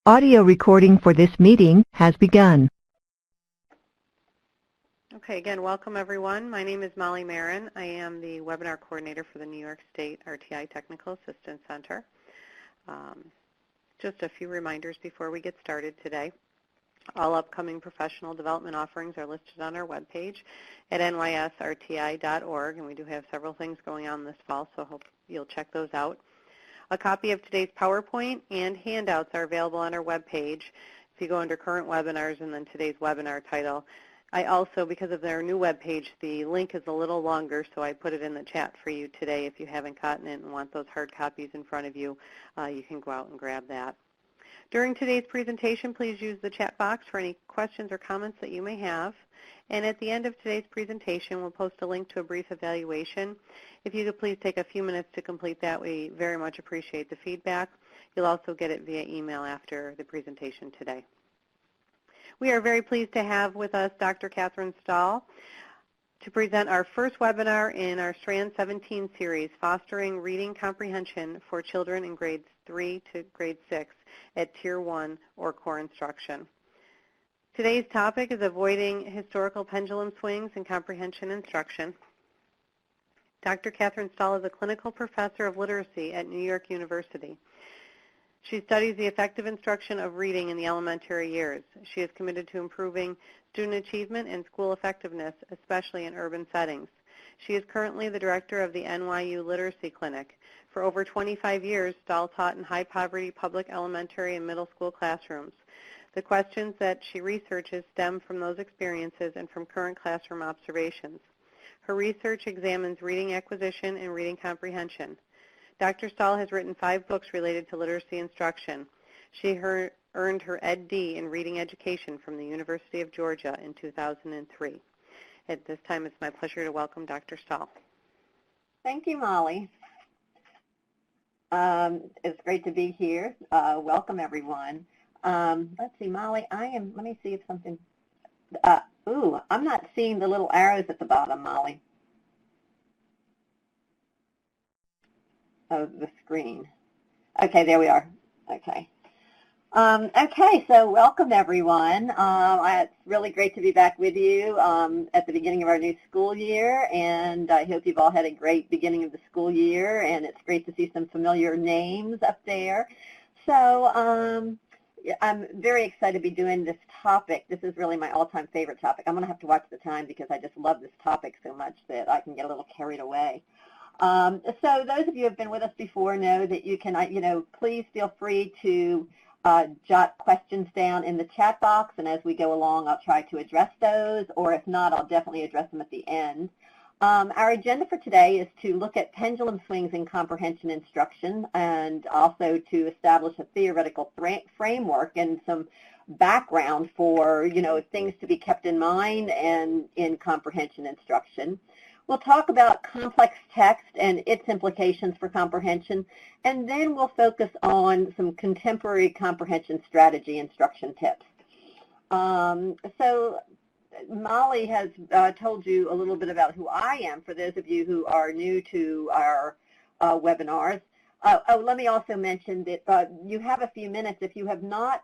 Audio recording for this meeting has begun. Okay, again, welcome everyone. My name is Molly Marin. I am the webinar coordinator for the New York State RTI Technical Assistance Center. Just a few reminders before we get started today. All upcoming professional development offerings are listed on our webpage at nysrti.org, and we do have several things going on this fall, so I hope you'll check those out. A copy of today's PowerPoint and handouts are available on our webpage. If you go under current webinars and then today's webinar title, I also, because of their new webpage, the link is a little longer, so I put it in the chat for you today. If you haven't gotten it and want those hard copies in front of you, you can go out and grab that. During today's presentation, please use the chat box for any questions or comments that you may have. And at the end of today's presentation, we'll post a link to a brief evaluation. If you could please take a few minutes to complete that, we very much appreciate the feedback. You'll also get it via email after the presentation today. We are very pleased to have with us Dr. Catherine Stahl to present our first webinar in our Strand 17 series, Fostering Reading Comprehension for Children in Grades 3 to Grade 6 at Tier 1 or Core Instruction. Today's topic is avoiding historical pendulum swings in comprehension instruction. Dr. Catherine Stahl is a clinical professor of literacy at New York University. She studies the effective instruction of reading in the elementary years. She is committed to improving student achievement and school effectiveness, especially in urban settings. She is currently the director of the NYU Literacy Clinic. For over 25 years, Stahl taught in high-poverty public elementary and middle school classrooms. The questions that she researches stem from those experiences and from current classroom observations. Her research examines reading acquisition and reading comprehension. Dr. Stahl has written 5 books related to literacy instruction. She earned her Ed.D. in reading education from the University of Georgia in 2003. At this time, it's my pleasure to welcome Dr. Stahl. Thank you, Molly. It's great to be here. Welcome, everyone. Let's see, Molly, let me see if something, I'm not seeing the little arrows at the bottom, Molly, of the screen. Okay, there we are. Okay. Okay, so welcome, everyone. It's really great to be back with you at the beginning of our new school year, and I hope you've all had a great beginning of the school year, and it's great to see some familiar names up there. So, I'm very excited to be doing this topic. This is really my all-time favorite topic. I'm going to have to watch the time because I just love this topic so much that I can get a little carried away. So those of you who have been with us before know that you can, please feel free to jot questions down in the chat box, and as we go along, I'll try to address those, or if not, I'll definitely address them at the end. Our agenda for today is to look at pendulum swings in comprehension instruction and also to establish a theoretical framework and some background for, things to be kept in mind and in comprehension instruction. We'll talk about complex text and its implications for comprehension, and then we'll focus on some contemporary comprehension strategy instruction tips. So Molly has told you a little bit about who I am for those of you who are new to our webinars. Let me also mention that you have a few minutes. If you have not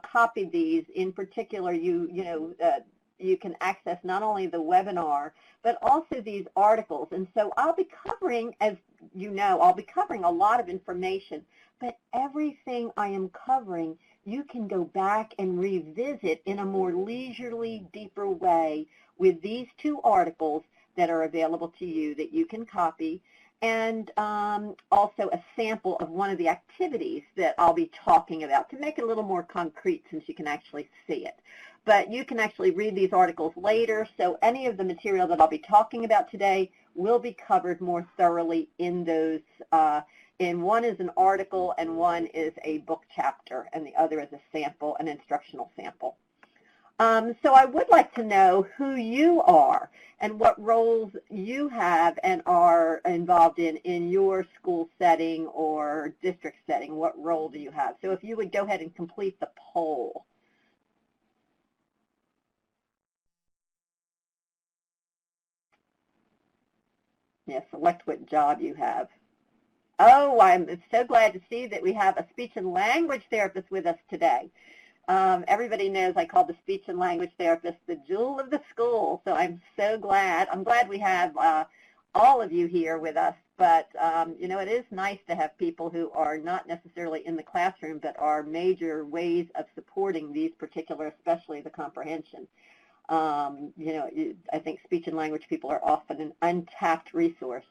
copied these, in particular, you can access not only the webinar, but also these articles. And so I'll be covering, as you know, I'll be covering a lot of information, but everything I am covering, you can go back and revisit in a more leisurely, deeper way with these 2 articles that are available to you that you can copy, and also a sample of one of the activities that I'll be talking about to make it a little more concrete since you can actually see it. But you can actually read these articles later, so any of the material that I'll be talking about today will be covered more thoroughly in those. And one is an article, and one is a book chapter, and the other is a sample, an instructional sample. So I would like to know who you are and what roles you have and are involved in your school setting or district setting. What role do you have? So if you would go ahead and complete the poll. Yeah, select what job you have. Oh, I'm so glad to see that we have a speech and language therapist with us today. Everybody knows I call the speech and language therapist the jewel of the school, so I'm so glad. I'm glad we have all of you here with us, but you know, it is nice to have people who are not necessarily in the classroom, but are major ways of supporting these particular, especially the comprehension. You know, I think speech and language people are often an untapped resource.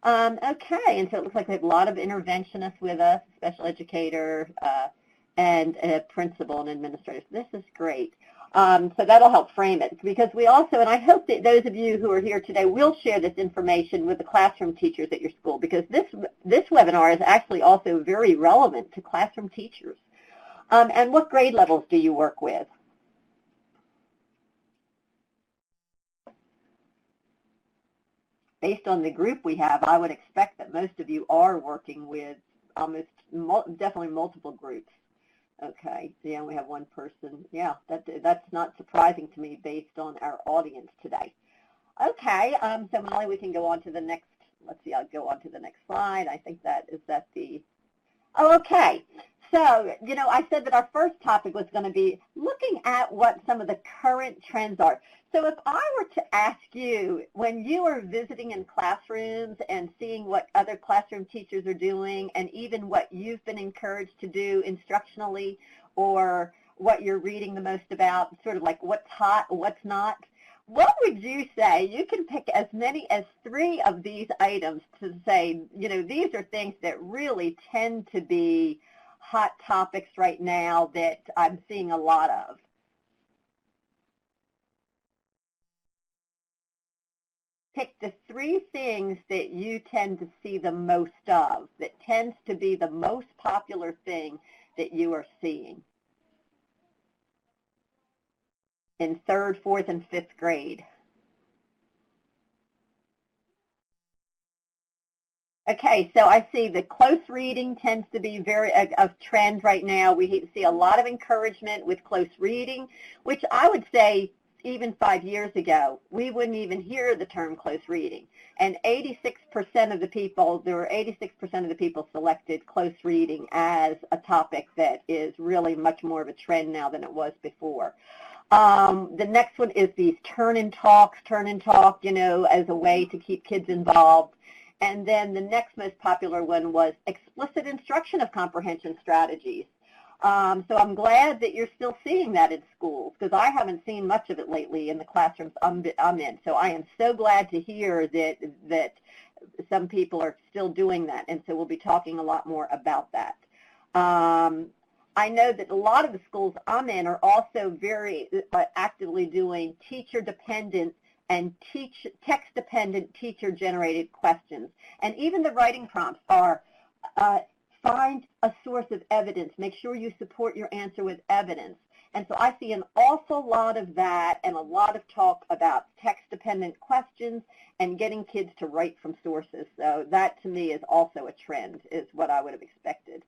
Okay, and so it looks like we have a lot of interventionists with us, special educator, and a principal and administrator. This is great. So that'll help frame it, because we also, and I hope that those of you who are here today will share this information with the classroom teachers at your school, because this webinar is actually also very relevant to classroom teachers. And what grade levels do you work with? Based on the group we have, I would expect that most of you are working with definitely multiple groups. Okay, yeah, we have one person. Yeah, that's not surprising to me based on our audience today. Okay, so Molly, we can go on to the next, let's see, I'll go on to the next slide. I think oh, okay. So, you know, I said that our first topic was going to be looking at what some of the current trends are. So if I were to ask you, when you are visiting in classrooms and seeing what other classroom teachers are doing, and even what you've been encouraged to do instructionally, or what you're reading the most about, sort of like what's hot, what's not, what would you say? You can pick as many as 3 of these items to say, you know, these are things that really tend to be hot topics right now that I'm seeing a lot of. Pick the 3 things that you tend to see the most of, that tends to be the most popular thing that you are seeing in 3rd, 4th, and 5th grade. Okay, so I see the close reading tends to be very a trend right now. We see a lot of encouragement with close reading, which I would say even 5 years ago, we wouldn't even hear the term close reading. And 86% of the people, there were 86% of the people selected close reading as a topic that is really much more of a trend now than it was before. The next one is these turn and talk, you know, as a way to keep kids involved. And then the next most popular one was explicit instruction of comprehension strategies. So I'm glad that you're still seeing that in schools, because I haven't seen much of it lately in the classrooms I'm in. So I am so glad to hear that some people are still doing that, and so we'll be talking a lot more about that. I know that a lot of the schools I'm in are also very actively doing teacher-dependent and text-dependent teacher-generated questions. And even the writing prompts are find a source of evidence. Make sure you support your answer with evidence. And so I see an awful lot of that and a lot of talk about text-dependent questions and getting kids to write from sources. So that, to me, is also a trend, is what I would have expected.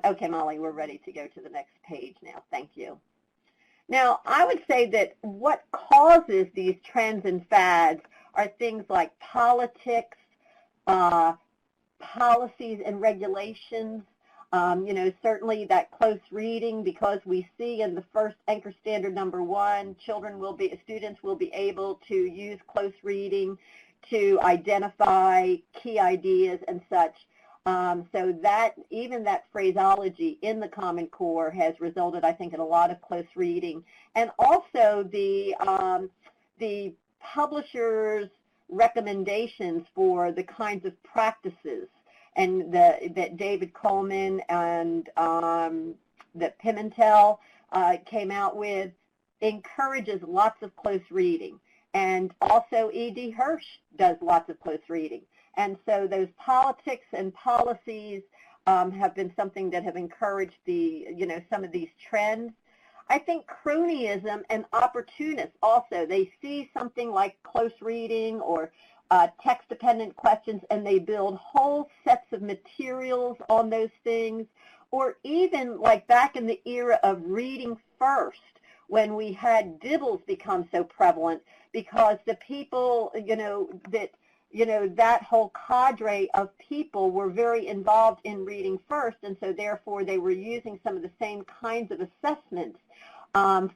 Okay, Molly, we're ready to go to the next page now. Thank you. Now, I would say that what causes these trends and fads are things like politics, policies and regulations, you know, certainly that close reading, because we see in the first Anchor Standard #1, students will be able to use close reading to identify key ideas and such. So that, even that phraseology in the Common Core has resulted, I think, in a lot of close reading. And also the publishers' recommendations for the kinds of practices and that David Coleman and that Pimentel came out with encourages lots of close reading. And also E.D. Hirsch does lots of close reading. And so those politics and policies have been something that have encouraged some of these trends. I think cronyism and opportunists also, they see something like close reading or text-dependent questions, and they build whole sets of materials on those things, or even like back in the era of reading first, when we had dibbles become so prevalent, because the people, you know, that that whole cadre of people were very involved in reading first, and so therefore they were using some of the same kinds of assessments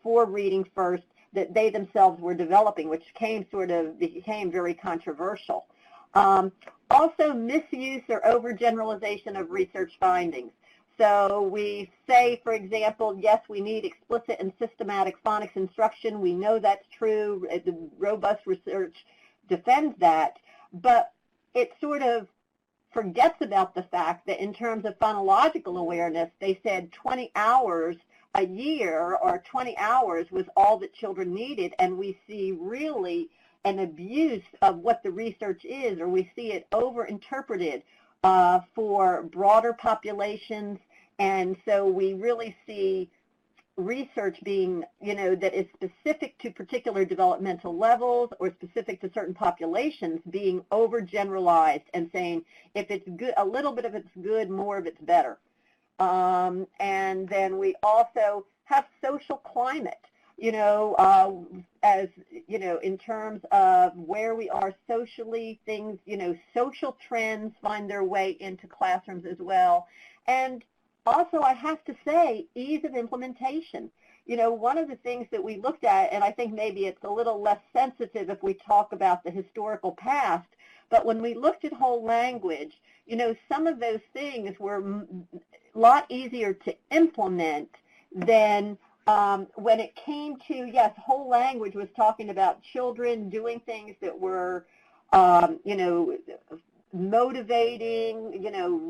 for reading first that they themselves were developing, which became very controversial. Also, misuse or overgeneralization of research findings. So we say, for example, yes, we need explicit and systematic phonics instruction. We know that's true. The robust research defends that, but it sort of forgets about the fact that in terms of phonological awareness, they said 20 hours a year or 20 hours was all that children needed, and we see really an abuse of what the research is, or we see it overinterpreted for broader populations, and so we really see research being, that is specific to particular developmental levels or specific to certain populations being overgeneralized and saying if it's good, a little bit of it's good, more of it's better. And then we also have social climate, as, in terms of where we are socially, things, social trends find their way into classrooms as well. And also, I have to say, ease of implementation. One of the things that we looked at, and I think maybe it's a little less sensitive if we talk about the historical past, but when we looked at whole language, some of those things were a lot easier to implement than when it came to, yes, whole language was talking about children doing things that were, motivating,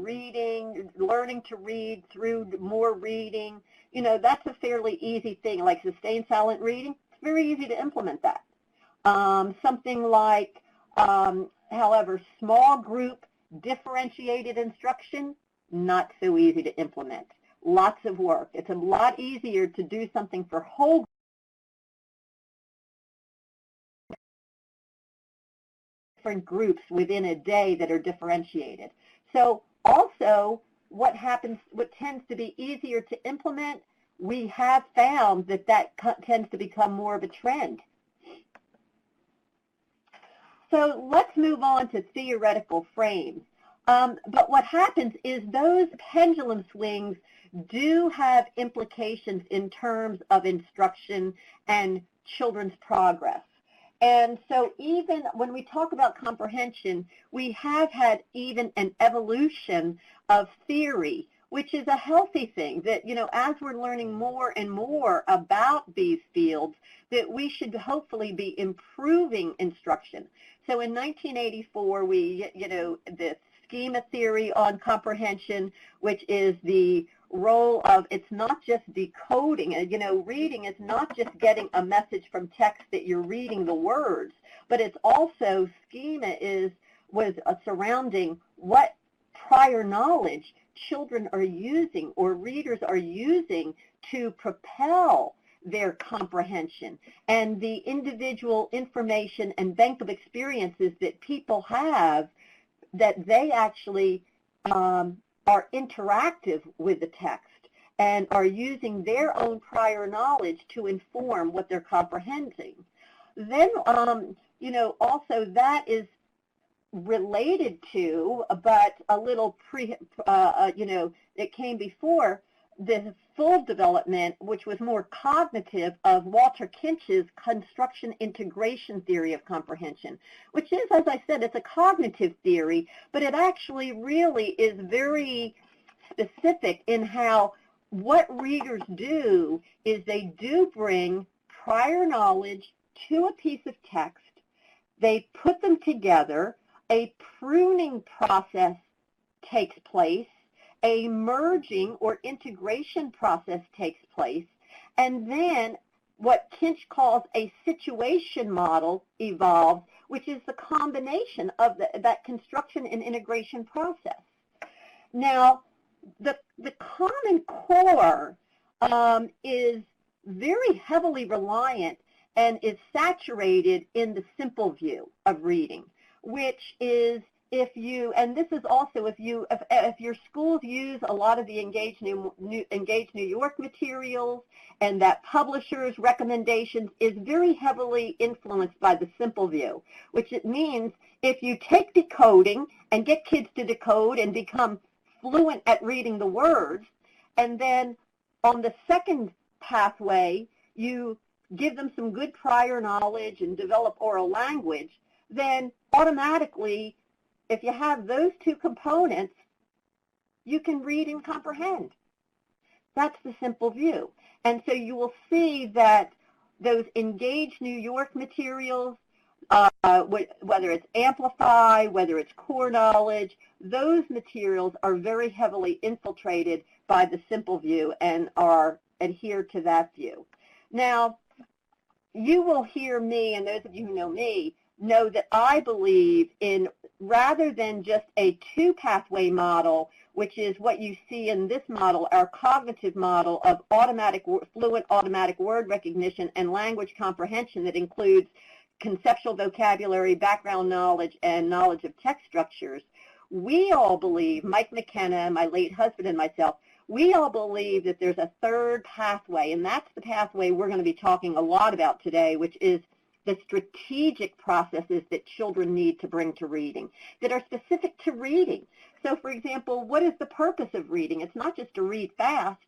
reading, learning to read through more reading. That's a fairly easy thing, like sustained silent reading. It's very easy to implement that. Something like, however, small group differentiated instruction, not so easy to implement. Lots of work. It's a lot easier to do something for whole different groups within a day that are differentiated. So also what tends to be easier to implement, we have found that tends to become more of a trend. So let's move on to theoretical frames. But what happens is those pendulum swings do have implications in terms of instruction and children's progress. And so even when we talk about comprehension, we have had even an evolution of theory, which is a healthy thing, that, as we're learning more and more about these fields, that we should hopefully be improving instruction. So in 1984, the schema theory on comprehension, which is the role of, it's not just decoding, reading is not just getting a message from text that you're reading the words, but it's also, schema was surrounding what prior knowledge children are using or readers are using to propel their comprehension, and the individual information and bank of experiences that people have, that they actually are interactive with the text and are using their own prior knowledge to inform what they're comprehending. Then, also that is related to, but a little it came before the full development, which was more cognitive, of Walter Kinch's construction integration theory of comprehension, which is, as I said, it's a cognitive theory, but it actually really is very specific in how what readers do is they do bring prior knowledge to a piece of text, they put them together, a pruning process takes place, a merging or integration process takes place, and then what Kinch calls a situation model evolves, which is the combination of that construction and integration process. Now, the Common Core is very heavily reliant and is saturated in the simple view of reading, which is, if your schools use a lot of the Engage New York materials, and that publishers' recommendations is very heavily influenced by the simple view, which it means If you take decoding and get kids to decode and become fluent at reading the words, and then on the second pathway, you give them some good prior knowledge and develop oral language, then automatically, if you have those two components, you can read and comprehend. That's the simple view. And so you will see that those Engage New York materials, whether it's Amplify, whether it's Core Knowledge, those materials are very heavily infiltrated by the simple view and are adhered to that view. Now, you will hear me, and those of you who know me, know that I believe in, rather than just a two-pathway model, which is what you see in this model, our cognitive model of fluent automatic word recognition and language comprehension that includes conceptual vocabulary, background knowledge, and knowledge of text structures. We all believe, Mike McKenna, my late husband, and myself, we all believe that there's a third pathway, and that's the pathway we're going to be talking a lot about today, which is the strategic processes that children need to bring to reading that are specific to reading. So, for example, what is the purpose of reading? It's not just to read fast.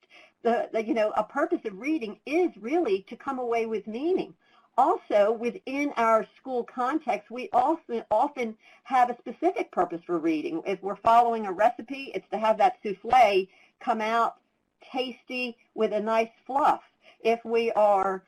A purpose of reading is really to come away with meaning. Also, within our school context, we often have a specific purpose for reading. If we're following a recipe, it's to have that souffle come out tasty with a nice fluff. If we are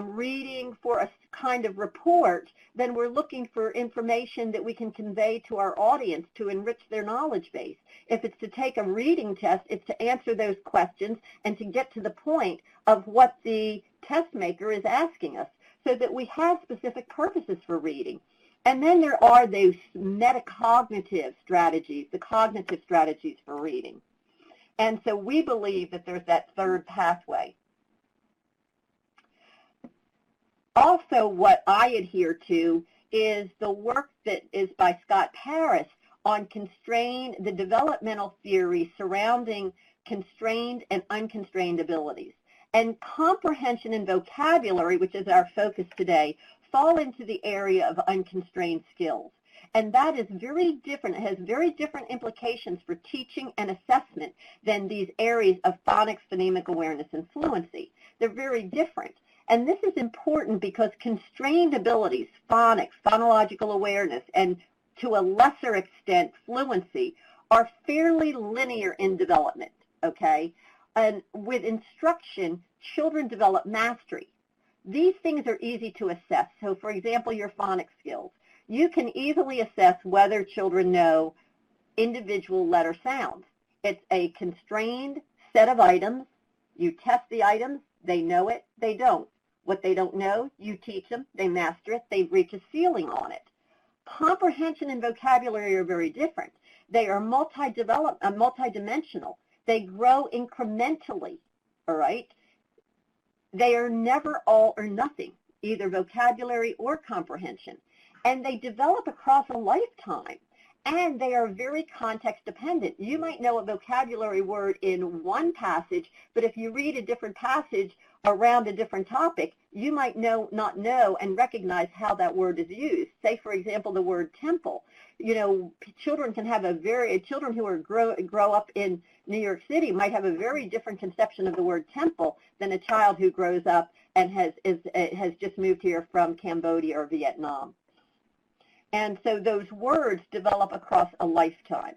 reading for a kind of report, then we're looking for information that we can convey to our audience to enrich their knowledge base. If it's to take a reading test, it's to answer those questions and to get to the point of what the test maker is asking us, so that we have specific purposes for reading. And then there are those metacognitive strategies, the cognitive strategies for reading. And so we believe that there's that third pathway. Also, what I adhere to is the work that is by Scott Paris on the developmental theory surrounding constrained and unconstrained abilities. And comprehension and vocabulary, which is our focus today, fall into the area of unconstrained skills. And that is very different. It has very different implications for teaching and assessment than these areas of phonics, phonemic awareness, and fluency. They're very different. And this is important because constrained abilities, phonics, phonological awareness, and to a lesser extent fluency, are fairly linear in development, okay? And with instruction, children develop mastery. These things are easy to assess. So, for example, your phonics skills. You can easily assess whether children know individual letter sounds. It's a constrained set of items. You test the items. They know it. They don't. What they don't know, you teach them. They master it. They reach a ceiling on it. Comprehension and vocabulary are very different. They are multidimensional. They grow incrementally, all right? They are never all or nothing, either vocabulary or comprehension. And they develop across a lifetime. And they are very context dependent. You might know a vocabulary word in one passage, but if you read a different passage around a different topic, you might not know and recognize how that word is used. Say, for example, the word temple. You know, children can have children who grow up in New York City might have a very different conception of the word temple than a child who grows up and has just moved here from Cambodia or Vietnam. And so those words develop across a lifetime.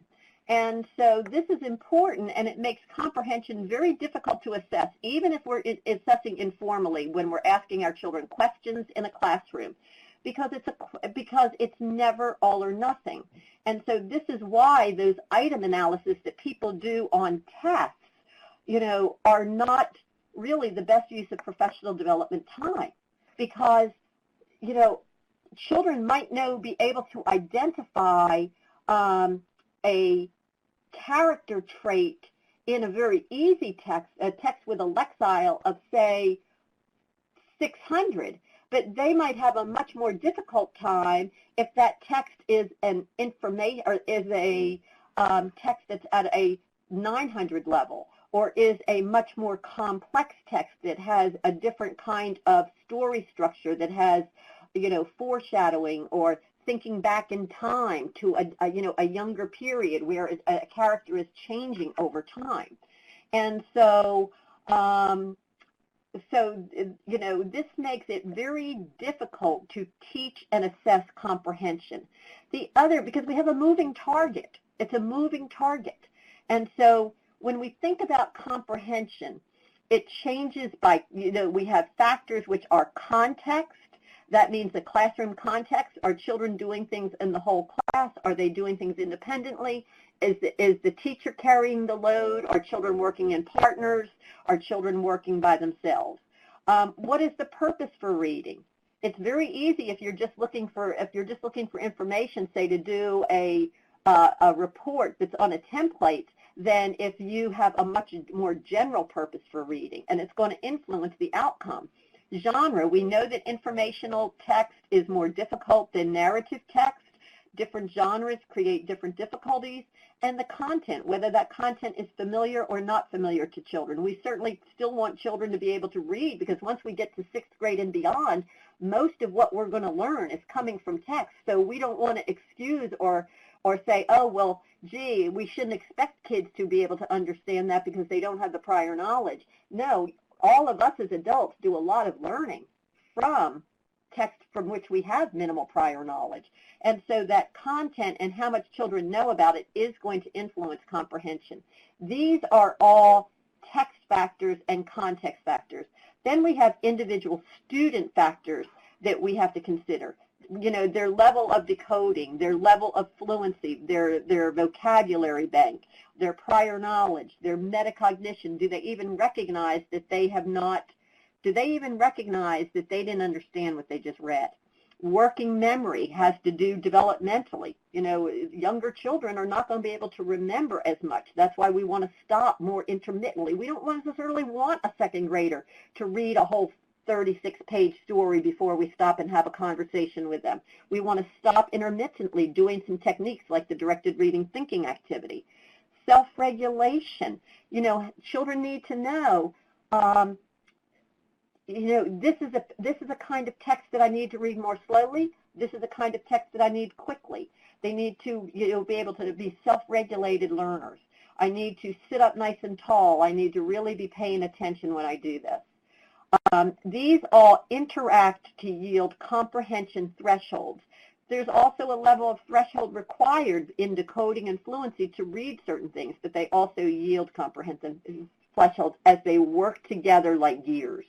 And so this is important, and it makes comprehension very difficult to assess, even if we're assessing informally when we're asking our children questions in a classroom, because it's never all or nothing. And so this is why those item analysis that people do on tests, you know, are not really the best use of professional development time, because, you know, children might be able to identify a character trait in a very easy text, a text with a lexile of, say, 600, but they might have a much more difficult time if that text is an information or is a text that's at a 900 level, or is a much more complex text that has a different kind of story structure that has, you know, foreshadowing or thinking back in time to a younger period where a character is changing over time. And so, this makes it very difficult to teach and assess comprehension. Because we have a moving target. It's a moving target. And so when we think about comprehension, it changes by, we have factors which are context. That means the classroom context. Are children doing things in the whole class? Are they doing things independently? Is the teacher carrying the load? Are children working in partners? Are children working by themselves? What is the purpose for reading? It's very easy if you're just looking for information, say to do a report that's on a template, than if you have a much more general purpose for reading, and it's going to influence the outcome. Genre, we know that informational text is more difficult than narrative text. Different genres create different difficulties, and the content, whether that content is familiar or not familiar to children. We certainly still want children to be able to read, because once we get to 6th grade and beyond, most of what we're going to learn is coming from text. So we don't want to excuse or say, oh, well, gee, we shouldn't expect kids to be able to understand that because they don't have the prior knowledge. No, all of us as adults do a lot of learning from text from which we have minimal prior knowledge. And so that content and how much children know about it is going to influence comprehension. These are all text factors and context factors. Then we have individual student factors that we have to consider. Their level of decoding, their level of fluency, their vocabulary bank, their prior knowledge, their metacognition. Do they even recognize that they didn't understand what they just read? Working memory has to do developmentally. Younger children are not going to be able to remember as much. That's why we want to stop more intermittently. We don't necessarily want a 2nd grader to read a whole 36-page story before we stop and have a conversation with them. We want to stop intermittently doing some techniques like the directed reading thinking activity. Self-regulation. Children need to know, this is a kind of text that I need to read more slowly. This is a kind of text that I need quickly. They need to be able to be self-regulated learners. I need to sit up nice and tall. I need to really be paying attention when I do this. These all interact to yield comprehension thresholds. There's also a level of threshold required in decoding and fluency to read certain things, but they also yield comprehension thresholds as they work together like gears.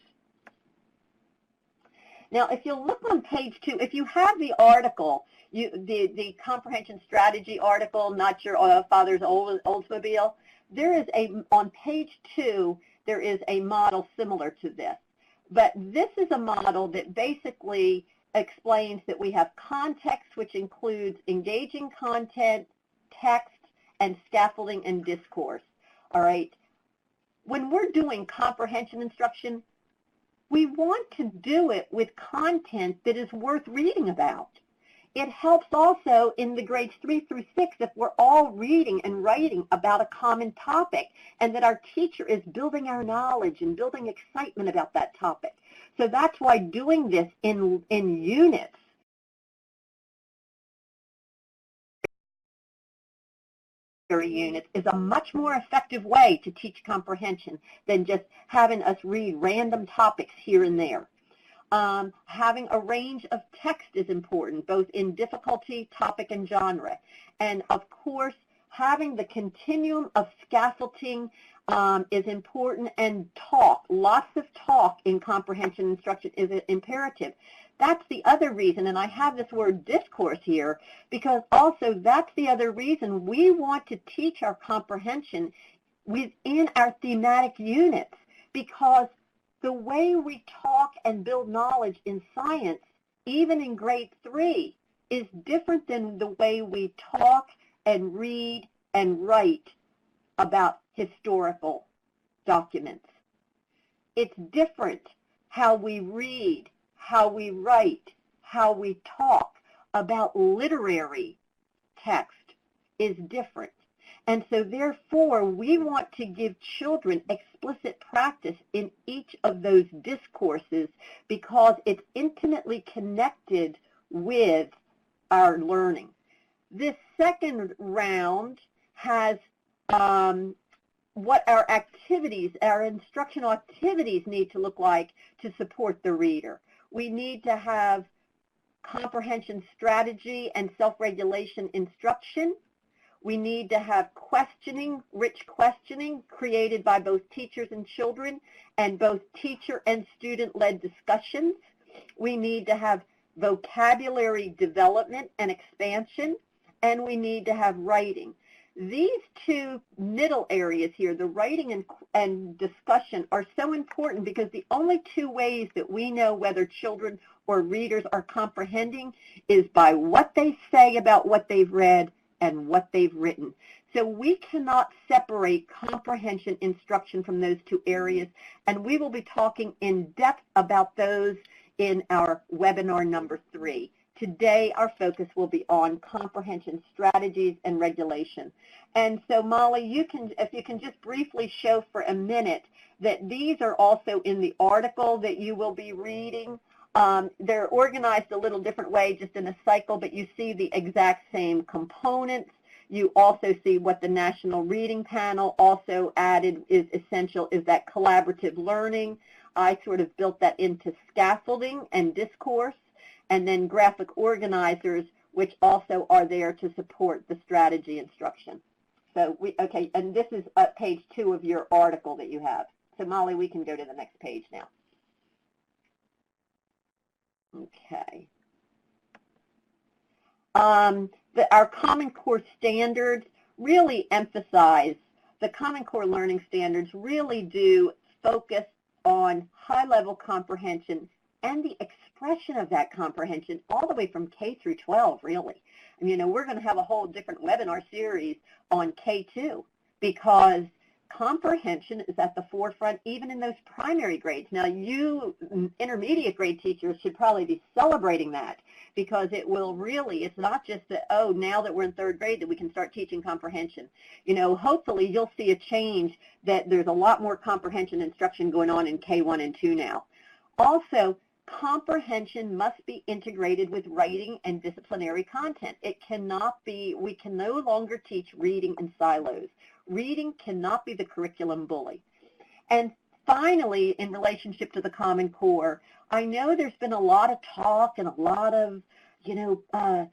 Now, if you look on page 2, if you have the article, the Comprehension Strategy article, not your father's Oldsmobile, on page 2, there is a model similar to this. But this is a model that basically explains that we have context, which includes engaging content, text, and scaffolding and discourse. All right. When we're doing comprehension instruction, we want to do it with content that is worth reading about. It helps also in the grades 3 through 6 if we're all reading and writing about a common topic and that our teacher is building our knowledge and building excitement about that topic. So that's why doing this in units is a much more effective way to teach comprehension than just having us read random topics here and there. Having a range of text is important, both in difficulty, topic, and genre. And of course, having the continuum of scaffolding is important, and lots of talk in comprehension instruction is imperative. That's the other reason, and I have this word discourse here, because also that's the other reason we want to teach our comprehension within our thematic units, because the way we talk and build knowledge in science, even in grade 3, is different than the way we talk and read and write about historical documents. It's different how we read, how we write, how we talk about literary text is different. And so therefore, we want to give children explicit practice in each of those discourses because it's intimately connected with our learning. This second round has what our activities, our instructional activities need to look like to support the reader. We need to have comprehension strategy and self-regulation instruction. We need to have questioning, rich questioning created by both teachers and children, and both teacher and student-led discussions. We need to have vocabulary development and expansion, and we need to have writing. These two middle areas here, the writing and discussion, are so important because the only two ways that we know whether children or readers are comprehending is by what they say about what they've read and what they've written. So we cannot separate comprehension instruction from those two areas, and we will be talking in depth about those in our webinar number 3. Today, our focus will be on comprehension strategies and regulation. And so, Molly, if you can just briefly show for a minute that these are also in the article that you will be reading. They're organized a little different way, just in a cycle, but you see the exact same components. You also see what the National Reading Panel also added is essential, is that collaborative learning. I sort of built that into scaffolding and discourse, and then graphic organizers, which also are there to support the strategy instruction. So, okay, and this is page 2 of your article that you have. So, Molly, we can go to the next page now. Okay. Our Common Core standards really emphasize, the Common Core learning standards really do focus on high-level comprehension and the expression of that comprehension all the way from K through 12, really. And, you know, we're going to have a whole different webinar series on K2 because comprehension is at the forefront even in those primary grades. Now, you intermediate grade teachers should probably be celebrating that because it will really, it's not just that, oh, now that we're in 3rd grade that we can start teaching comprehension. You know, hopefully you'll see a change that there's a lot more comprehension instruction going on in K1 and 2 now. Also, comprehension must be integrated with writing and disciplinary content. It cannot be, we can no longer teach reading in silos. Reading cannot be the curriculum bully. And finally, in relationship to the Common Core, I know there's been a lot of talk and a lot of, you know,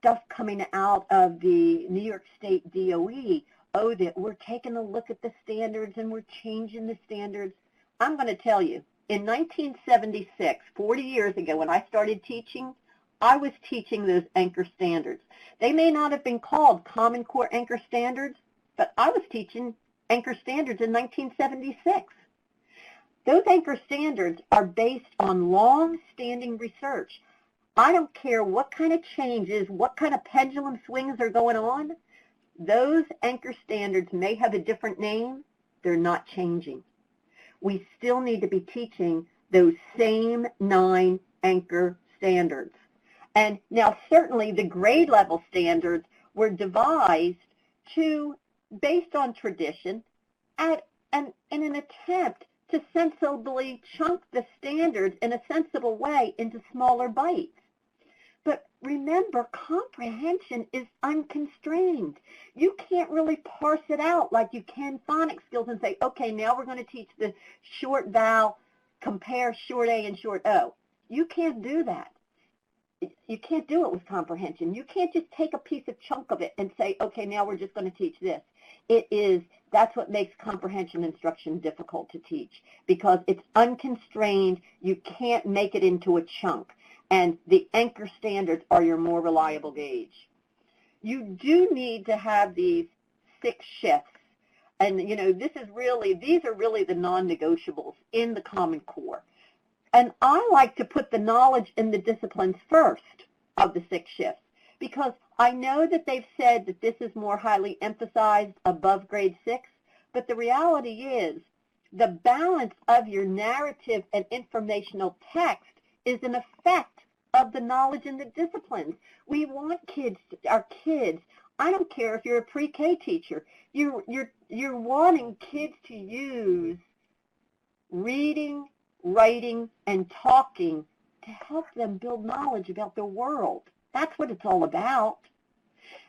stuff coming out of the New York State DOE, oh, that we're taking a look at the standards and we're changing the standards. I'm going to tell you, in 1976, 40 years ago when I started teaching, I was teaching those anchor standards. They may not have been called Common Core anchor standards, but I was teaching anchor standards in 1976. Those anchor standards are based on long-standing research. I don't care what kind of changes, what kind of pendulum swings are going on. Those anchor standards may have a different name. They're not changing. We still need to be teaching those same 9 anchor standards. And now certainly the grade level standards were devised based on tradition in an attempt to sensibly chunk the standards in a sensible way into smaller bites. But remember, comprehension is unconstrained. You can't really parse it out like you can phonics skills and say, okay, now we're going to teach the short vowel, compare short A and short O. You can't do that. You can't do it with comprehension. You can't just take a piece of chunk of it and say, okay, now we're just going to teach this. That's what makes comprehension instruction difficult to teach because it's unconstrained. You can't make it into a chunk. And the anchor standards are your more reliable gauge. You do need to have these 6 shifts. And, you know, these are really the non-negotiables in the Common Core. And I like to put the knowledge and the disciplines first of the 6 shifts because I know that they've said that this is more highly emphasized above grade 6, but the reality is the balance of your narrative and informational text is an effect of the knowledge and the disciplines. We want our kids, I don't care if you're a pre-K teacher, you're wanting kids to use reading, writing, and talking to help them build knowledge about the world. That's what it's all about.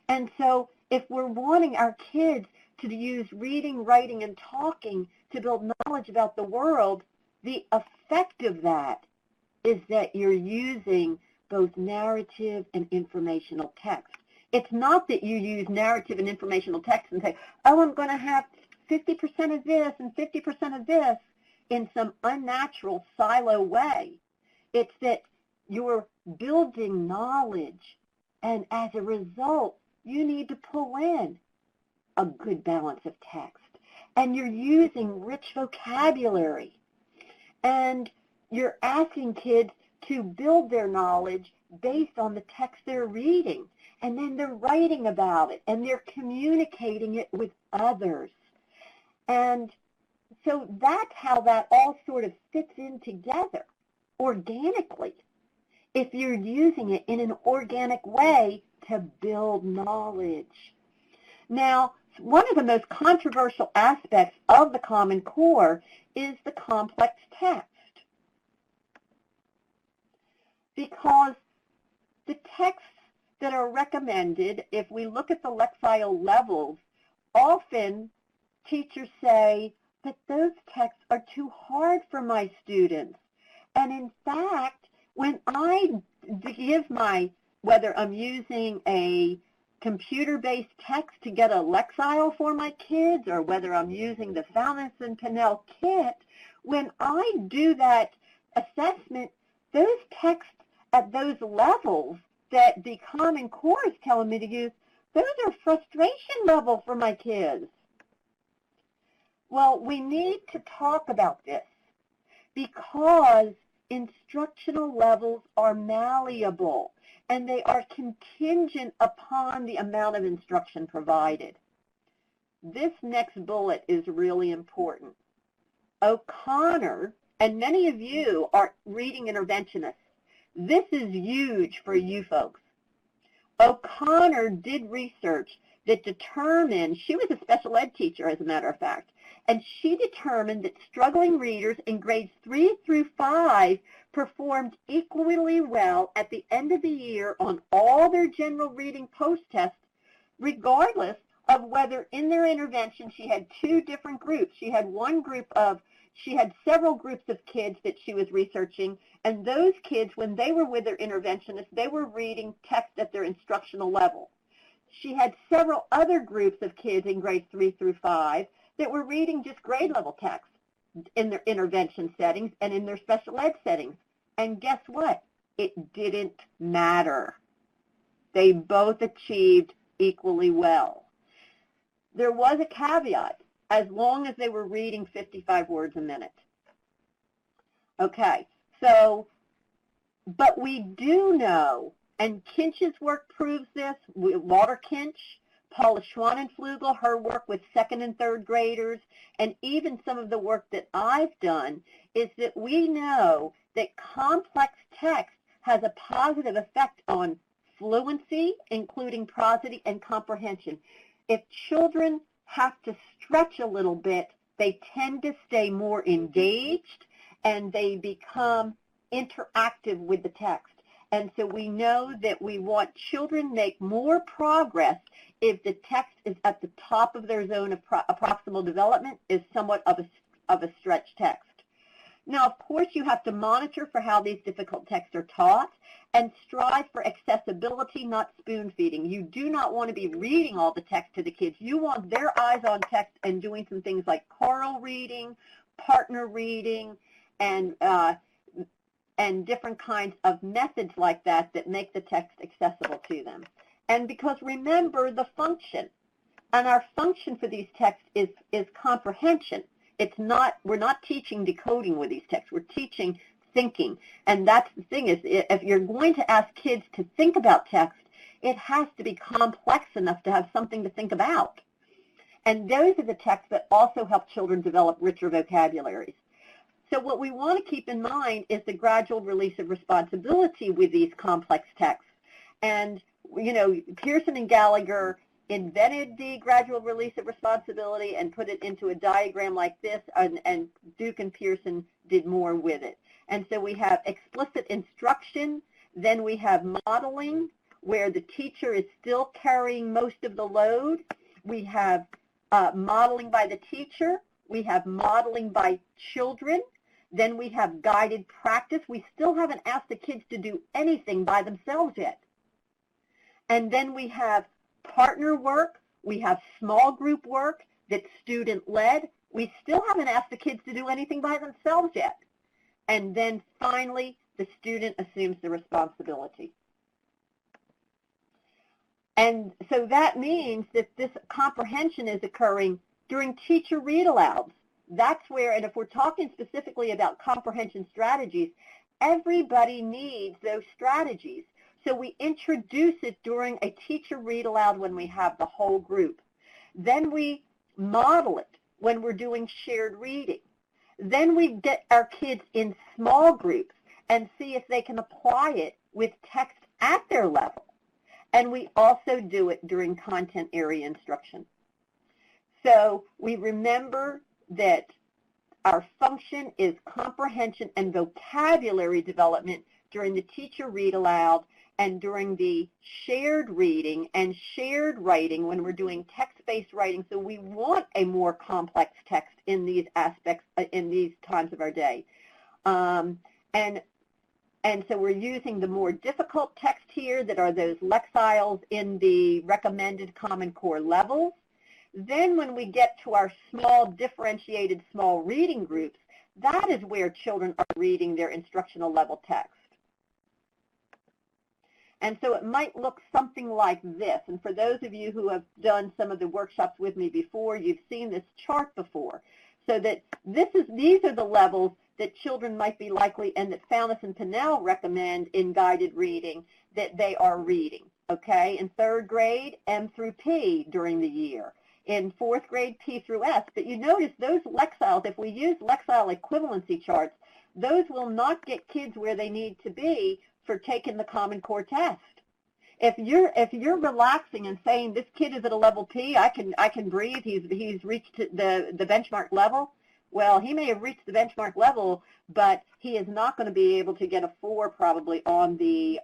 And so if we're wanting our kids to use reading, writing, and talking to build knowledge about the world, the effect of that is that you're using both narrative and informational text. It's not that you use narrative and informational text and say, oh, I'm going to have 50% of this and 50% of this in some unnatural silo way. It's that you're building knowledge, and as a result, you need to pull in a good balance of text. And you're using rich vocabulary. And you're asking kids to build their knowledge based on the text they're reading. And then they're writing about it, and they're communicating it with others. And so that's how that all sort of fits in together organically, if you're using it in an organic way to build knowledge. Now, one of the most controversial aspects of the Common Core is the complex text, because the texts that are recommended, if we look at the Lexile levels, often teachers say, but those texts are too hard for my students. And in fact, when I give whether I'm using a computer-based text to get a Lexile for my kids, or whether I'm using the Fountas and Pinnell kit, when I do that assessment, those texts at those levels that the Common Core is telling me to use, those are frustration level for my kids. Well, we need to talk about this because instructional levels are malleable and they are contingent upon the amount of instruction provided. This next bullet is really important. O'Connor, and many of you are reading interventionists. This is huge for you folks. O'Connor did research that determined, she was a special ed teacher as a matter of fact, and she determined that struggling readers in grades 3 through 5 performed equally well at the end of the year on all their general reading post-tests, regardless of whether in their intervention she had two different groups. She had several groups of kids that she was researching, and those kids, when they were with their interventionist, they were reading text at their instructional level. She had several other groups of kids in grades 3 through 5 that were reading just grade level text in their intervention settings and in their special ed settings. And guess what? It didn't matter. They both achieved equally well. There was a caveat, as long as they were reading 55 words a minute. Okay, so, but we do know, and Kinch's work proves this, Walter Kinch, Paula Schwanenflugel, her work with second and third graders, and even some of the work that I've done, is that we know that complex text has a positive effect on fluency, including prosody and comprehension. If children have to stretch a little bit, they tend to stay more engaged and they become interactive with the text. And so we know that we want children make more progress if the text is at the top of their zone of proximal development, is somewhat of a stretched text. Now, of course, you have to monitor for how these difficult texts are taught and strive for accessibility, not spoon feeding. You do not want to be reading all the text to the kids. You want their eyes on text and doing some things like choral reading, partner reading, and different kinds of methods like that that make the text accessible to them. And because remember the function, and our function for these texts is comprehension. It's not, we're not teaching decoding with these texts, we're teaching thinking. And that's the thing, is if you're going to ask kids to think about text, it has to be complex enough to have something to think about. And those are the texts that also help children develop richer vocabularies. So what we want to keep in mind is the gradual release of responsibility with these complex texts. And, you know, Pearson and Gallagher invented the gradual release of responsibility and put it into a diagram like this, and Duke and Pearson did more with it. And so we have explicit instruction, then we have modeling, where the teacher is still carrying most of the load. We have modeling by the teacher. We have modeling by children. Then we have guided practice. We still haven't asked the kids to do anything by themselves yet. And then we have partner work. We have small group work that's student-led. We still haven't asked the kids to do anything by themselves yet. And then finally, the student assumes the responsibility. And so that means that this comprehension is occurring during teacher read-alouds. That's where, and if we're talking specifically about comprehension strategies, everybody needs those strategies. So we introduce it during a teacher read-aloud when we have the whole group. Then we model it when we're doing shared reading. Then we get our kids in small groups and see if they can apply it with text at their level. And we also do it during content area instruction. So we remember that our function is comprehension and vocabulary development during the teacher read aloud and during the shared reading and shared writing when we're doing text-based writing. So we want a more complex text in these aspects, in these times of our day. And so we're using the more difficult text here that are those lexicals in the recommended Common Core levels. Then when we get to our small differentiated small reading groups, that is where children are reading their instructional level text. And so it might look something like this. And for those of you who have done some of the workshops with me before, you've seen this chart before. So that these are the levels that children might be likely, and that Faunis and Pinnell recommend in guided reading, that they are reading, okay? In third grade, M through P during the year. In fourth grade, P through S. But you notice those lexicals, if we use lexile equivalency charts, those will not get kids where they need to be for taking the Common Core test. If you're relaxing and saying this kid is at a level P, I can breathe, he's reached the benchmark level, well, he may have reached the benchmark level, but he is not going to be able to get a 4 probably on the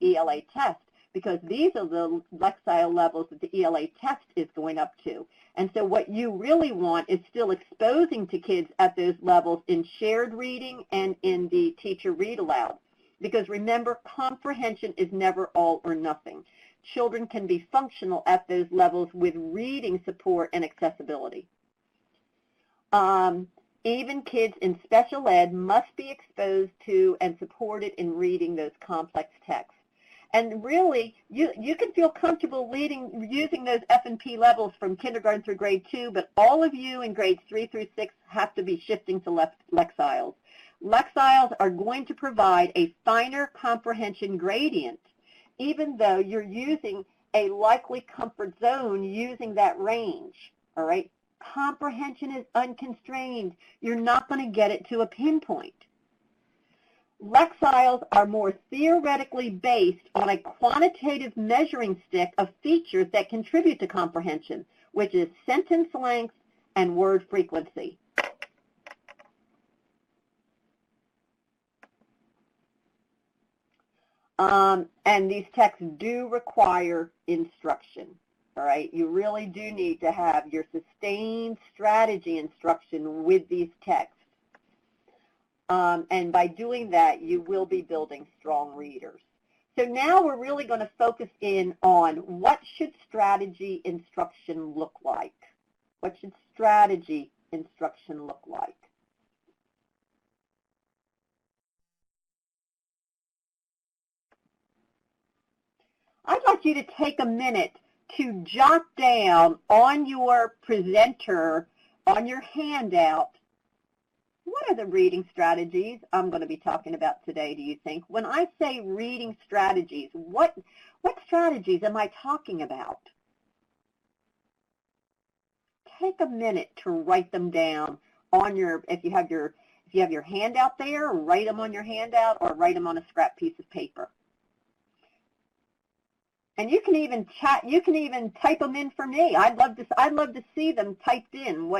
ELA test, because these are the lexile levels that the ELA test is going up to. And so what you really want is still exposing to kids at those levels in shared reading and in the teacher read aloud. Because remember, comprehension is never all or nothing. Children can be functional at those levels with reading support and accessibility. Even kids in special ed must be exposed to and supported in reading those complex texts. And really, you can feel comfortable using those F&P levels from kindergarten through grade 2, but all of you in grades 3 through 6 have to be shifting to lexicals. Lexicals are going to provide a finer comprehension gradient, even though you're using a likely comfort zone using that range, all right? Comprehension is unconstrained. You're not going to get it to a pinpoint. Lexicals are more theoretically based on a quantitative measuring stick of features that contribute to comprehension, which is sentence length and word frequency. And these texts do require instruction. All right, you really do need to have your sustained strategy instruction with these texts. And by doing that, you will be building strong readers. So now we're really going to focus in on what should strategy instruction look like? What should strategy instruction look like? I'd like you to take a minute to jot down on your presenter, on your handout, what are the reading strategies I'm going to be talking about today, do you think? When I say reading strategies, what strategies am I talking about? Take a minute to write them down on your, if you have your handout there, write them on your handout or write them on a scrap piece of paper. And you can even type them in for me. I'd love to see them typed in,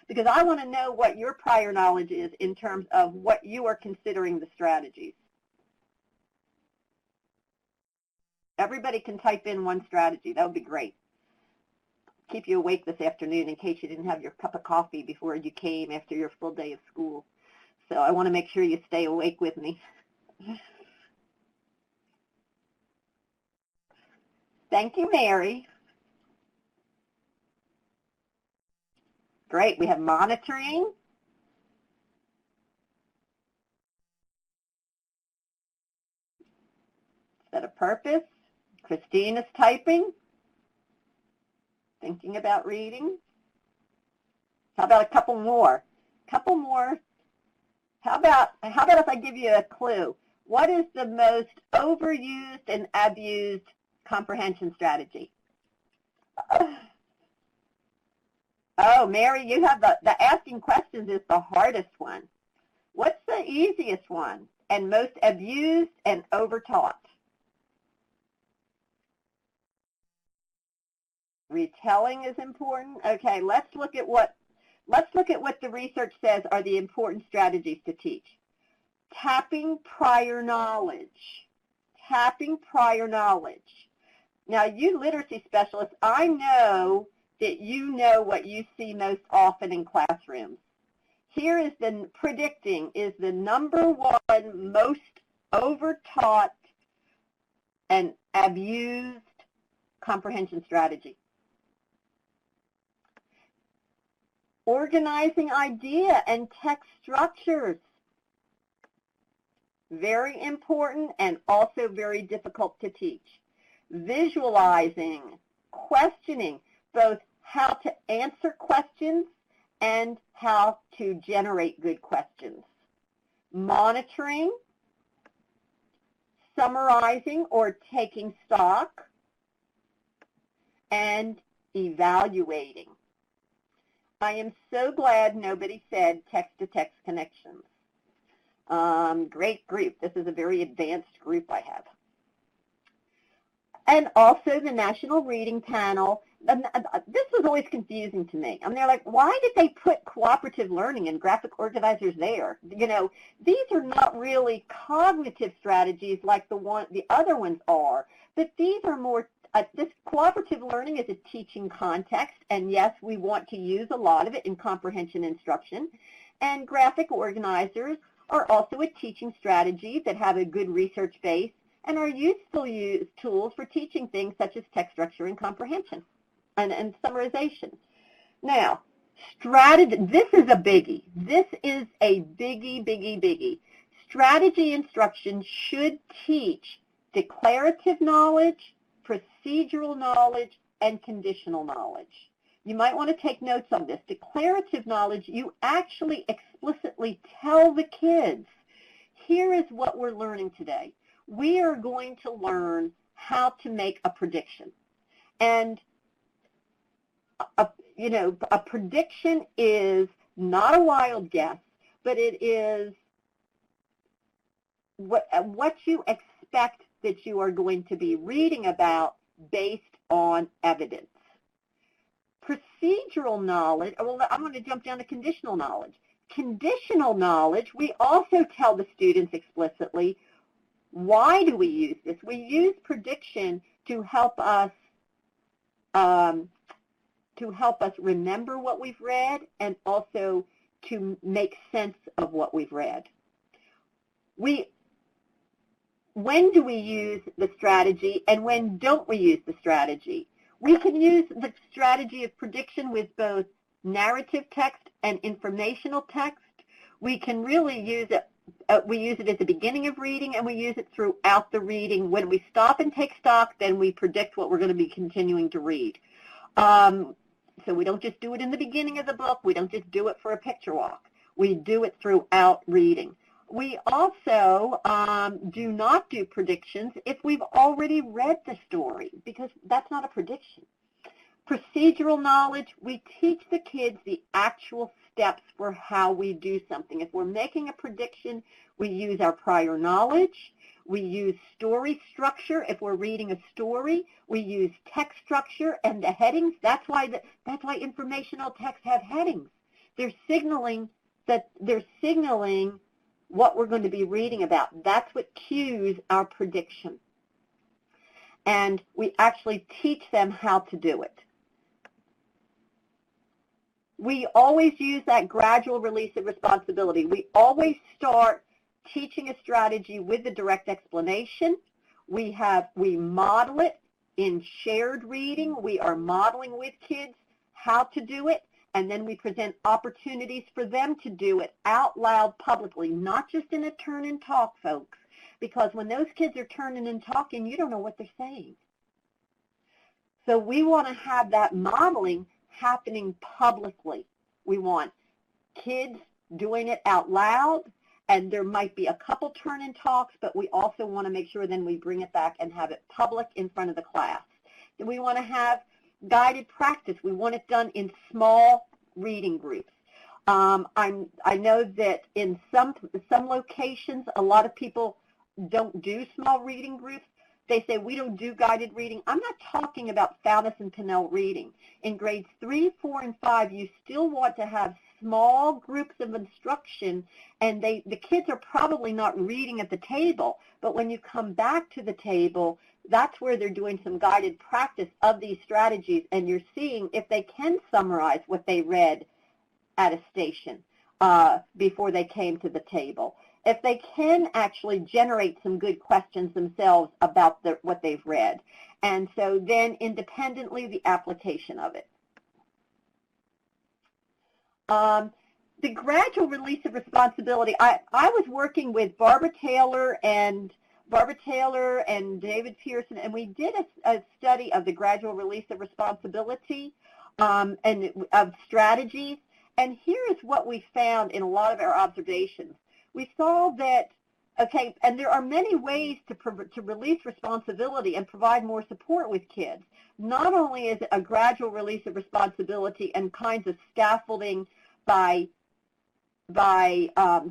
because I want to know what your prior knowledge is in terms of what you are considering the strategies. Everybody can type in one strategy. That would be great. Keep you awake this afternoon in case you didn't have your cup of coffee before you came after your full day of school. So I want to make sure you stay awake with me. Thank you, Mary. Great. We have monitoring. Set a purpose. Christine is typing. Thinking about reading. How about a couple more? Couple more. How about if I give you a clue? What is the most overused and abused comprehension strategy? Oh, Mary, you have the asking questions is the hardest one. What's the easiest one and most abused and overtaught? Retelling is important. Okay, let's look at what the research says are the important strategies to teach. Tapping prior knowledge. Tapping prior knowledge. Now, you literacy specialists, I know that you know what you see most often in classrooms. Here is the predicting is the number one most overtaught and abused comprehension strategy. Organizing idea and text structures. Very important and also very difficult to teach. Visualizing, questioning, both how to answer questions and how to generate good questions. Monitoring, summarizing or taking stock, and evaluating. I am so glad nobody said text-to-text connections. Great group. This is a very advanced group I have. And also the National Reading Panel. This was always confusing to me. And they're like, why did they put cooperative learning and graphic organizers there? You know, these are not really cognitive strategies like the other ones are, but these are more, this cooperative learning is a teaching context, and yes, we want to use a lot of it in comprehension instruction. And graphic organizers are also a teaching strategy that have a good research base and are useful tools for teaching things such as text structure and comprehension and summarization. Now, strategy, this is a biggie. This is a biggie, biggie, biggie. Strategy instruction should teach declarative knowledge, procedural knowledge, and conditional knowledge. You might want to take notes on this. Declarative knowledge, you actually explicitly tell the kids, here is what we're learning today. We are going to learn how to make a prediction. And, you know, a prediction is not a wild guess, but it is what you expect that you are going to be reading about based on evidence. Procedural knowledge, well, I'm going to jump down to conditional knowledge. Conditional knowledge, we also tell the students explicitly, why do we use this? We use prediction to help us remember what we've read and also to make sense of what we've read. When do we use the strategy and when don't we use the strategy? We can use the strategy of prediction with both narrative text and informational text. We can really use it. We use it at the beginning of reading, and we use it throughout the reading. When we stop and take stock, then we predict what we're going to be continuing to read. So we don't just do it in the beginning of the book. We don't just do it for a picture walk. We do it throughout reading. We also do not do predictions if we've already read the story, because that's not a prediction. Procedural knowledge, we teach the kids the actual steps for how we do something. If we're making a prediction, we use our prior knowledge. We use story structure. If we're reading a story, we use text structure and the headings. That's why informational texts have headings. They're signaling what we're going to be reading about. That's what cues our prediction. and we actually teach them how to do it. We always use that gradual release of responsibility. We always start teaching a strategy with the direct explanation. We model it in shared reading. We are modeling with kids how to do it, and then we present opportunities for them to do it out loud publicly, not just in a turn and talk, folks, because when those kids are turning and talking, you don't know what they're saying. So we want to have that modeling happening publicly. We want kids doing it out loud, and there might be a couple turn and talks, but we also want to make sure then we bring it back and have it public in front of the class. And we want to have guided practice. We want it done in small reading groups. I know that in some locations, a lot of people don't do small reading groups. They say, we don't do guided reading. I'm not talking about Fountas and Pinnell reading. In grades 3, 4, and 5, you still want to have small groups of instruction, and the kids are probably not reading at the table, but when you come back to the table, that's where they're doing some guided practice of these strategies, and you're seeing if they can summarize what they read at a station before they came to the table. If they can actually generate some good questions themselves about what they've read. And so then independently, the application of it. The gradual release of responsibility, I was working with Barbara Taylor and David Pearson, and we did a study of the gradual release of responsibility and of strategies. And here is what we found in a lot of our observations. We saw that, okay, and there are many ways to release responsibility and provide more support with kids. Not only is it a gradual release of responsibility and kinds of scaffolding by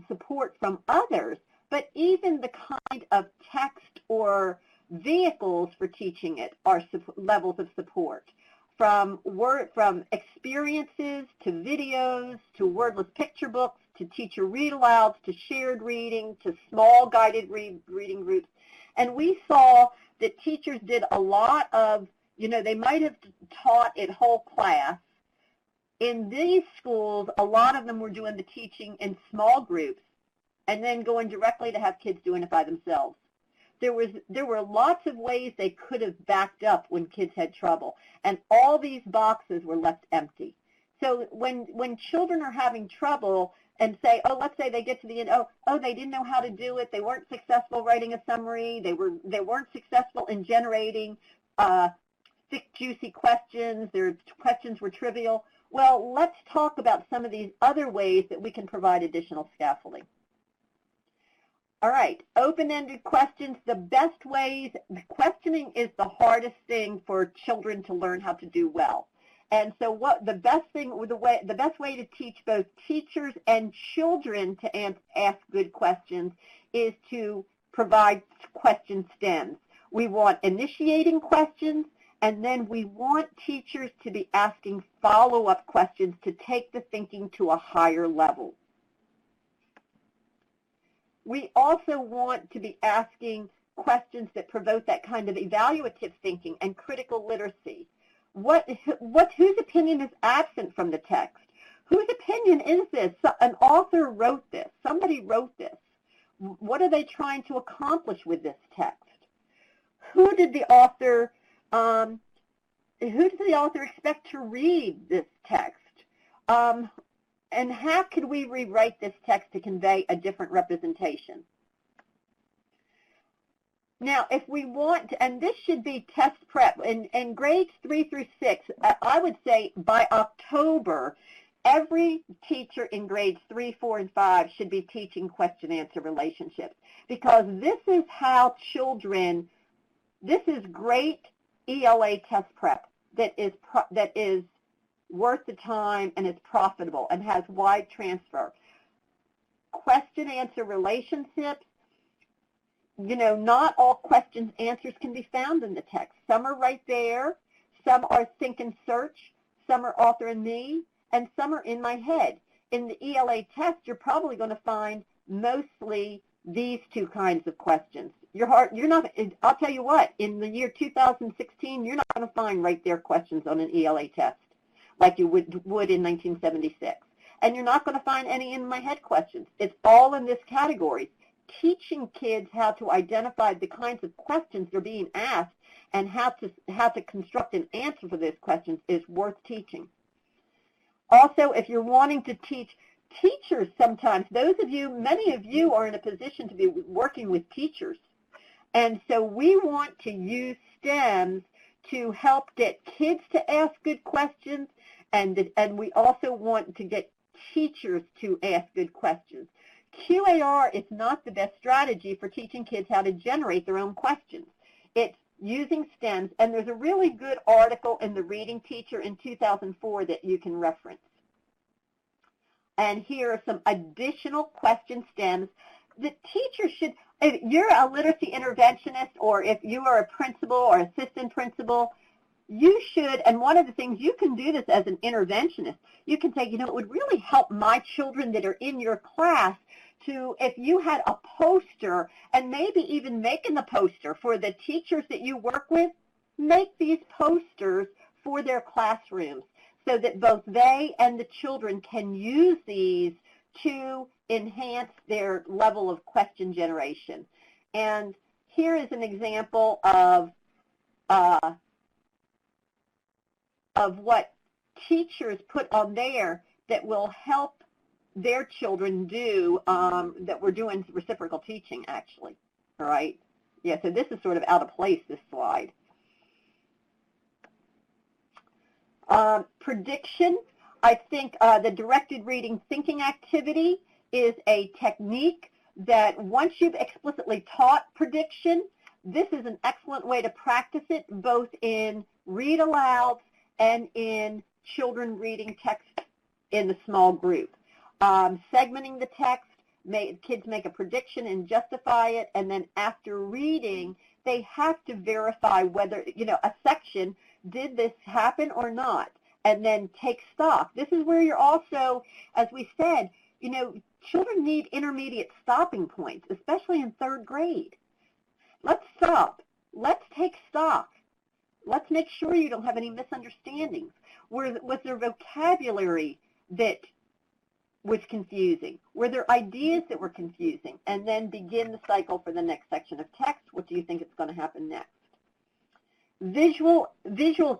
support from others, but even the kind of text or vehicles for teaching it are levels of support. From experiences to videos to wordless picture books to teacher read-alouds to shared reading to small guided reading groups. And we saw that teachers did a lot of, they might have taught it whole class. In these schools, a lot of them were doing the teaching in small groups and then going directly to have kids doing it by themselves. There were lots of ways they could have backed up when kids had trouble, and all these boxes were left empty. So when children are having trouble and say, let's say they get to the end, they didn't know how to do it, they weren't successful writing a summary, they weren't successful in generating thick, juicy questions, their questions were trivial. Well, let's talk about some of these other ways that we can provide additional scaffolding. All right, open-ended questions, the best ways, questioning is the hardest thing for children to learn how to do well. And so the best way to teach both teachers and children to ask good questions is to provide question stems. We want initiating questions, and then we want teachers to be asking follow-up questions to take the thinking to a higher level. We also want to be asking questions that provoke that kind of evaluative thinking and critical literacy. Whose opinion is absent from the text? Whose opinion is this? An author wrote this. Somebody wrote this. What are they trying to accomplish with this text? Who did the author expect to read this text? And how could we rewrite this text to convey a different representation? Now, if we want, and this should be test prep, in grades 3 through 6, I would say by October, every teacher in grades 3, 4, and 5 should be teaching question-answer relationships, because this is how children, this is great ELA test prep that is worth the time and is profitable and has wide transfer. Question-answer relationships, not all questions answers can be found in the text. Some are right there, some are think and search, some are author and me, and some are in my head. In the ELA test, you're probably going to find mostly these two kinds of questions, you're not, I'll tell you what, in the year 2016, you're not going to find right there questions on an ELA test like you would in 1976. And you're not going to find any in my head questions. It's all in this category. Teaching kids how to identify the kinds of questions they're being asked and how to construct an answer for those questions is worth teaching. Also, if you're wanting to teach teachers sometimes, many of you are in a position to be working with teachers. And so we want to use STEMs to help get kids to ask good questions, and we also want to get teachers to ask good questions. QAR is not the best strategy for teaching kids how to generate their own questions. It's using STEMs, and there's a really good article in the Reading Teacher in 2004 that you can reference. And here are some additional question STEMs that teachers should, if you're a literacy interventionist or if you are a principal or assistant principal, you should, and one of the things, you can do this as an interventionist. You can say, it would really help my children that are in your class to, if you had a poster, and maybe even making the poster for the teachers that you work with, make these posters for their classrooms so that both they and the children can use these to enhance their level of question generation. And here is an example of what teachers put on there that will help their children do, that we're doing reciprocal teaching, actually. All right? Yeah, so this is sort of out of place, this slide. Prediction, I think the directed reading thinking activity is a technique that once you've explicitly taught prediction, this is an excellent way to practice it both in read alouds and in children reading text in the small group. Segmenting the text, kids make a prediction and justify it, and then after reading, they have to verify whether, a section, did this happen or not, and then take stock. This is where you're also, as we said, children need intermediate stopping points, especially in third grade. Let's stop. Let's take stock. Let's make sure you don't have any misunderstandings. Was there vocabulary that was confusing? Were there ideas that were confusing? And then begin the cycle for the next section of text. What do you think is going to happen next? Visual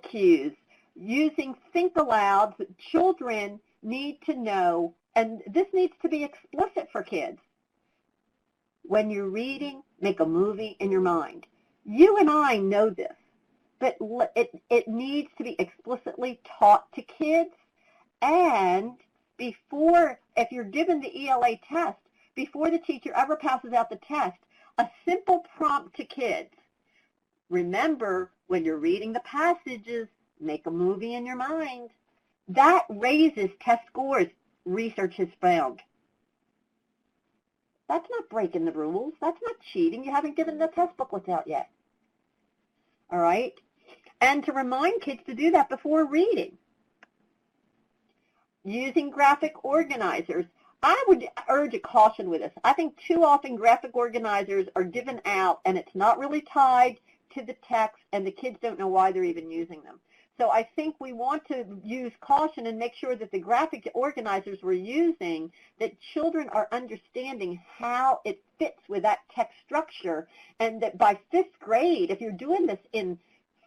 cues. Using think aloud, children need to know, and this needs to be explicit for kids. When you're reading, make a movie in your mind. You and I know this, but it needs to be explicitly taught to kids. And before, if you're given the ELA test, before the teacher ever passes out the test, a simple prompt to kids. Remember, when you're reading the passages, make a movie in your mind. That raises test scores, research has found. That's not breaking the rules. That's not cheating. You haven't given the test booklets out yet. All right? And to remind kids to do that before reading. Using graphic organizers. I would urge a caution with this. I think too often graphic organizers are given out and it's not really tied to the text and the kids don't know why they're even using them. So I think we want to use caution and make sure that the graphic organizers we're using, that children are understanding how it fits with that text structure, and that by 5th grade, if you're doing this in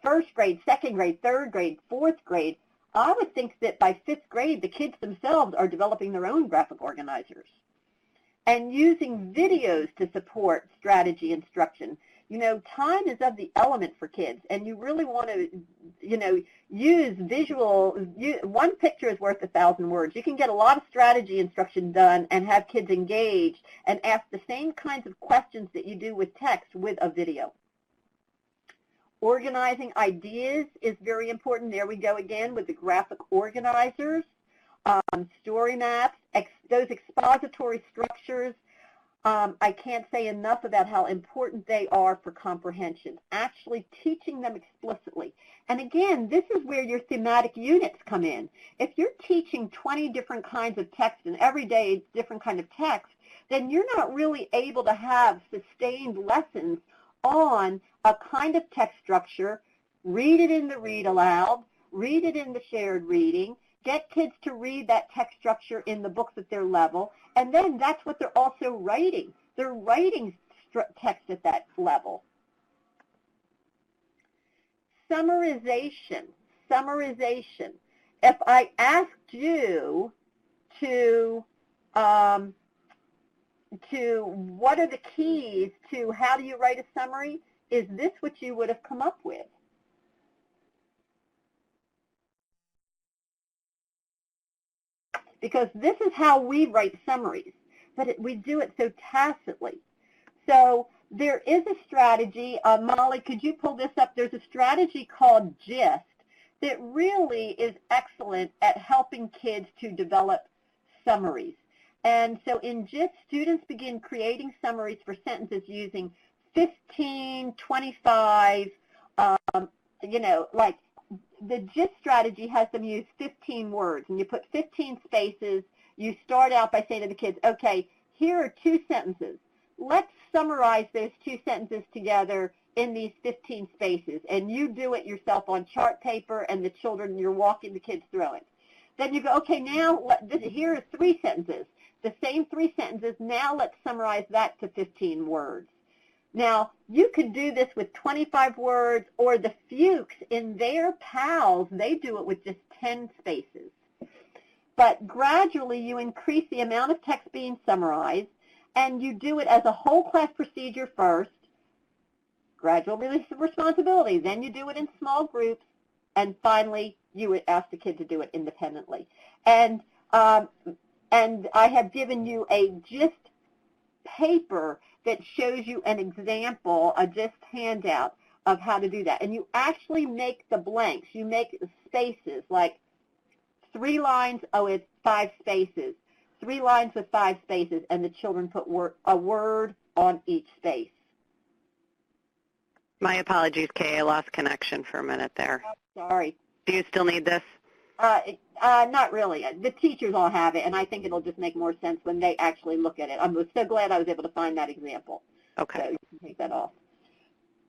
1st grade, 2nd grade, 3rd grade, 4th grade, I would think that by 5th grade, the kids themselves are developing their own graphic organizers. And using videos to support strategy instruction. Time is of the element for kids, and you really want to, use visual. One picture is worth 1,000 words. You can get a lot of strategy instruction done and have kids engaged and ask the same kinds of questions that you do with text with a video. Organizing ideas is very important. There we go again with the graphic organizers, story maps, those expository structures. I can't say enough about how important they are for comprehension, actually teaching them explicitly. And again, this is where your thematic units come in. If you're teaching 20 different kinds of text and every day it's different kind of text, then you're not really able to have sustained lessons on a kind of text structure, read it in the read aloud, read it in the shared reading, get kids to read that text structure in the books at their level, and then that's what they're also writing. They're writing text at that level. Summarization. Summarization. If I asked you to what are the keys to how do you write a summary, is this what you would have come up with? Because this is how we write summaries, but we do it so tacitly. So there is a strategy. Molly, could you pull this up? There's a strategy called GIST that really is excellent at helping kids to develop summaries. And so in GIST, students begin creating summaries for sentences using 15, 25, like the GIST strategy has them use 15 words, and you put 15 spaces. You start out by saying to the kids, okay, here are 2 sentences. Let's summarize those 2 sentences together in these 15 spaces, and you do it yourself on chart paper, and the children, you're walking the kids through it. Then you go, okay, now here are 3 sentences, the same 3 sentences. Now let's summarize that to 15 words. Now, you could do this with 25 words, or the Fuchs in their PALs, they do it with just 10 spaces. But gradually, you increase the amount of text being summarized, and you do it as a whole class procedure first, gradual release of responsibility. Then you do it in small groups, and finally, you would ask the kid to do it independently. And I have given you a GIST paper that shows you an example, a GIST handout of how to do that. And you actually make the blanks. You make spaces, like 3 lines with 5 spaces, 3 lines with 5 spaces, and the children put a word on each space. My apologies, Kay. I lost connection for a minute there. Oh, sorry. Do you still need this? Not really. The teachers all have it, and I think it'll just make more sense when they actually look at it. I'm so glad I was able to find that example. Okay. So you can take that off.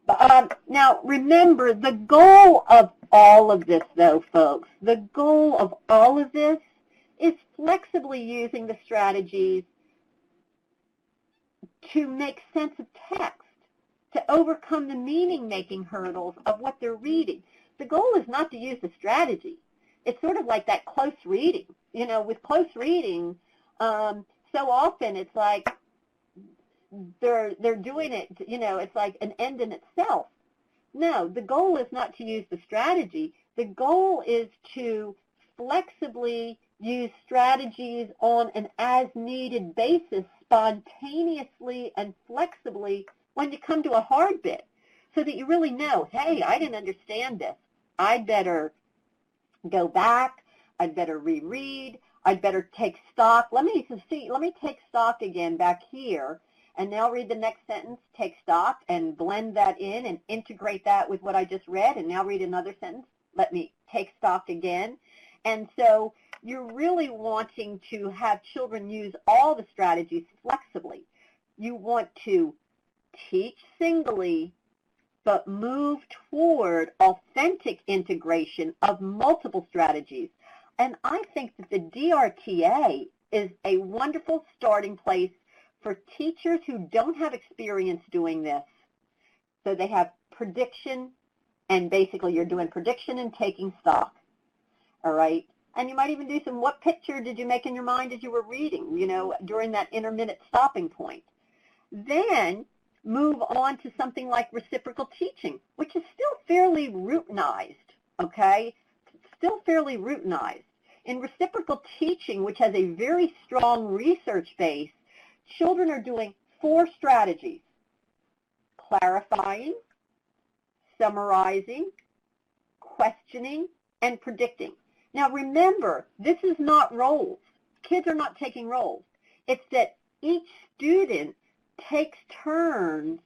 But, now, remember, the goal of all of this, though, folks, the goal of all of this is flexibly using the strategies to make sense of text, to overcome the meaning-making hurdles of what they're reading. The goal is not to use the strategy. It's sort of like that close reading. You know, with close reading, so often it's like they're doing it, you know, it's like an end in itself. No, the goal is not to use the strategy. The goal is to flexibly use strategies on an as-needed basis, spontaneously and flexibly when you come to a hard bit, so that you really know, hey, I didn't understand this. I'd better go back. I'd better reread. I'd better take stock. Let me take stock again back here, and now read the next sentence, take stock, and blend that in and integrate that with what I just read, and now read another sentence. Let me take stock again. And so you're really wanting to have children use all the strategies flexibly. You want to teach singly, but move toward authentic integration of multiple strategies. And I think that the DRTA is a wonderful starting place for teachers who don't have experience doing this. So they have prediction, and basically you're doing prediction and taking stock, all right? And you might even do some, what picture did you make in your mind as you were reading, you know, during that intermittent stopping point. Then move on to something like reciprocal teaching, which is still fairly routinized, okay? Still fairly routinized. In reciprocal teaching, which has a very strong research base, children are doing 4 strategies: clarifying, summarizing, questioning, and predicting. Now remember, this is not roles. Kids are not taking roles. It's that each student takes turns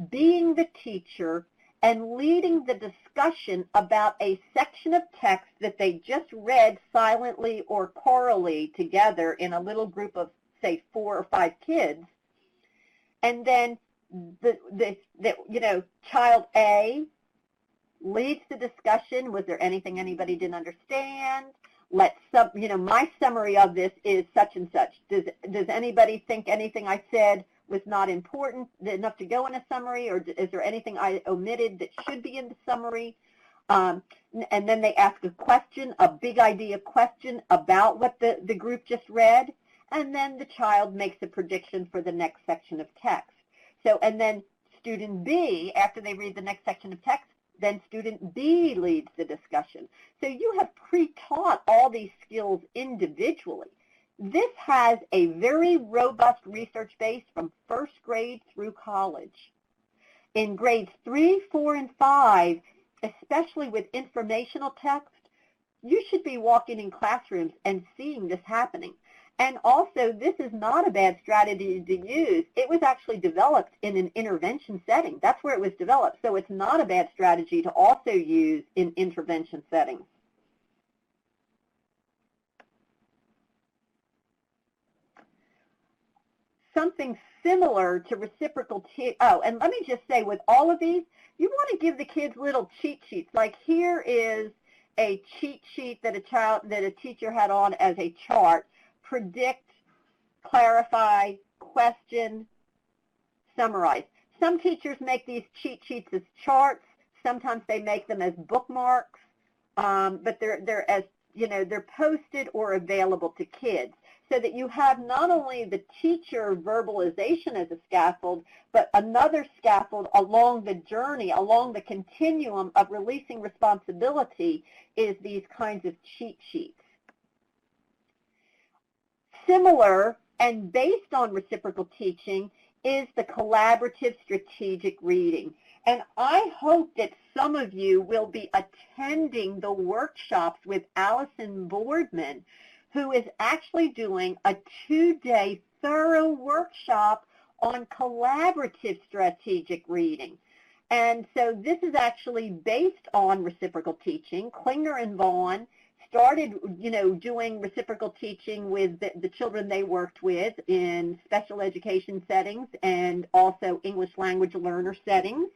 being the teacher and leading the discussion about a section of text that they just read silently or chorally together in a little group of, say, 4 or 5 kids. And then child A leads the discussion. Was there anything anybody didn't understand? My summary of this is such and such. Does anybody think anything I said was not important enough to go in a summary, or is there anything I omitted that should be in the summary? And then they ask a question, a big idea question about what the group just read, and then the child makes a prediction for the next section of text. So, and then student B, after they read the next section of text, then student B leads the discussion. So you have pre-taught all these skills individually. This has a very robust research base from first grade through college. In grades 3, 4, and 5, especially with informational text, you should be walking in classrooms and seeing this happening. And also, this is not a bad strategy to use. It was actually developed in an intervention setting. That's where it was developed. So it's not a bad strategy to also use in intervention settings. Something similar to reciprocal and let me just say, with all of these, you want to give the kids little cheat sheets. Like, here is a cheat sheet that a teacher had on as a chart. Predict, clarify, question, summarize. Some teachers make these cheat sheets as charts. Sometimes they make them as bookmarks, but they're posted or available to kids, so that you have not only the teacher verbalization as a scaffold, but another scaffold along the journey, along the continuum of releasing responsibility, is these kinds of cheat sheets. Similar and based on reciprocal teaching is the collaborative strategic reading. And I hope that some of you will be attending the workshops with Allison Boardman, who is actually doing a 2-day thorough workshop on collaborative strategic reading. And so this is actually based on reciprocal teaching. Klinger and Vaughn started, doing reciprocal teaching with the children they worked with in special education settings and also English language learner settings.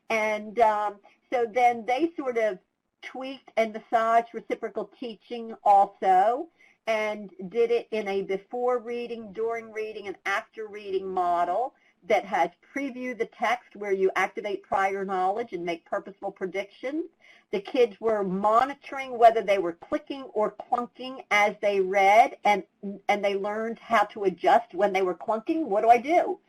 And so then they sort of tweaked and massaged reciprocal teaching also, and did it in a before reading, during reading, and after reading model that has preview the text, where you activate prior knowledge and make purposeful predictions. The kids were monitoring whether they were clicking or clunking as they read, and they learned how to adjust when they were clunking. What do I do?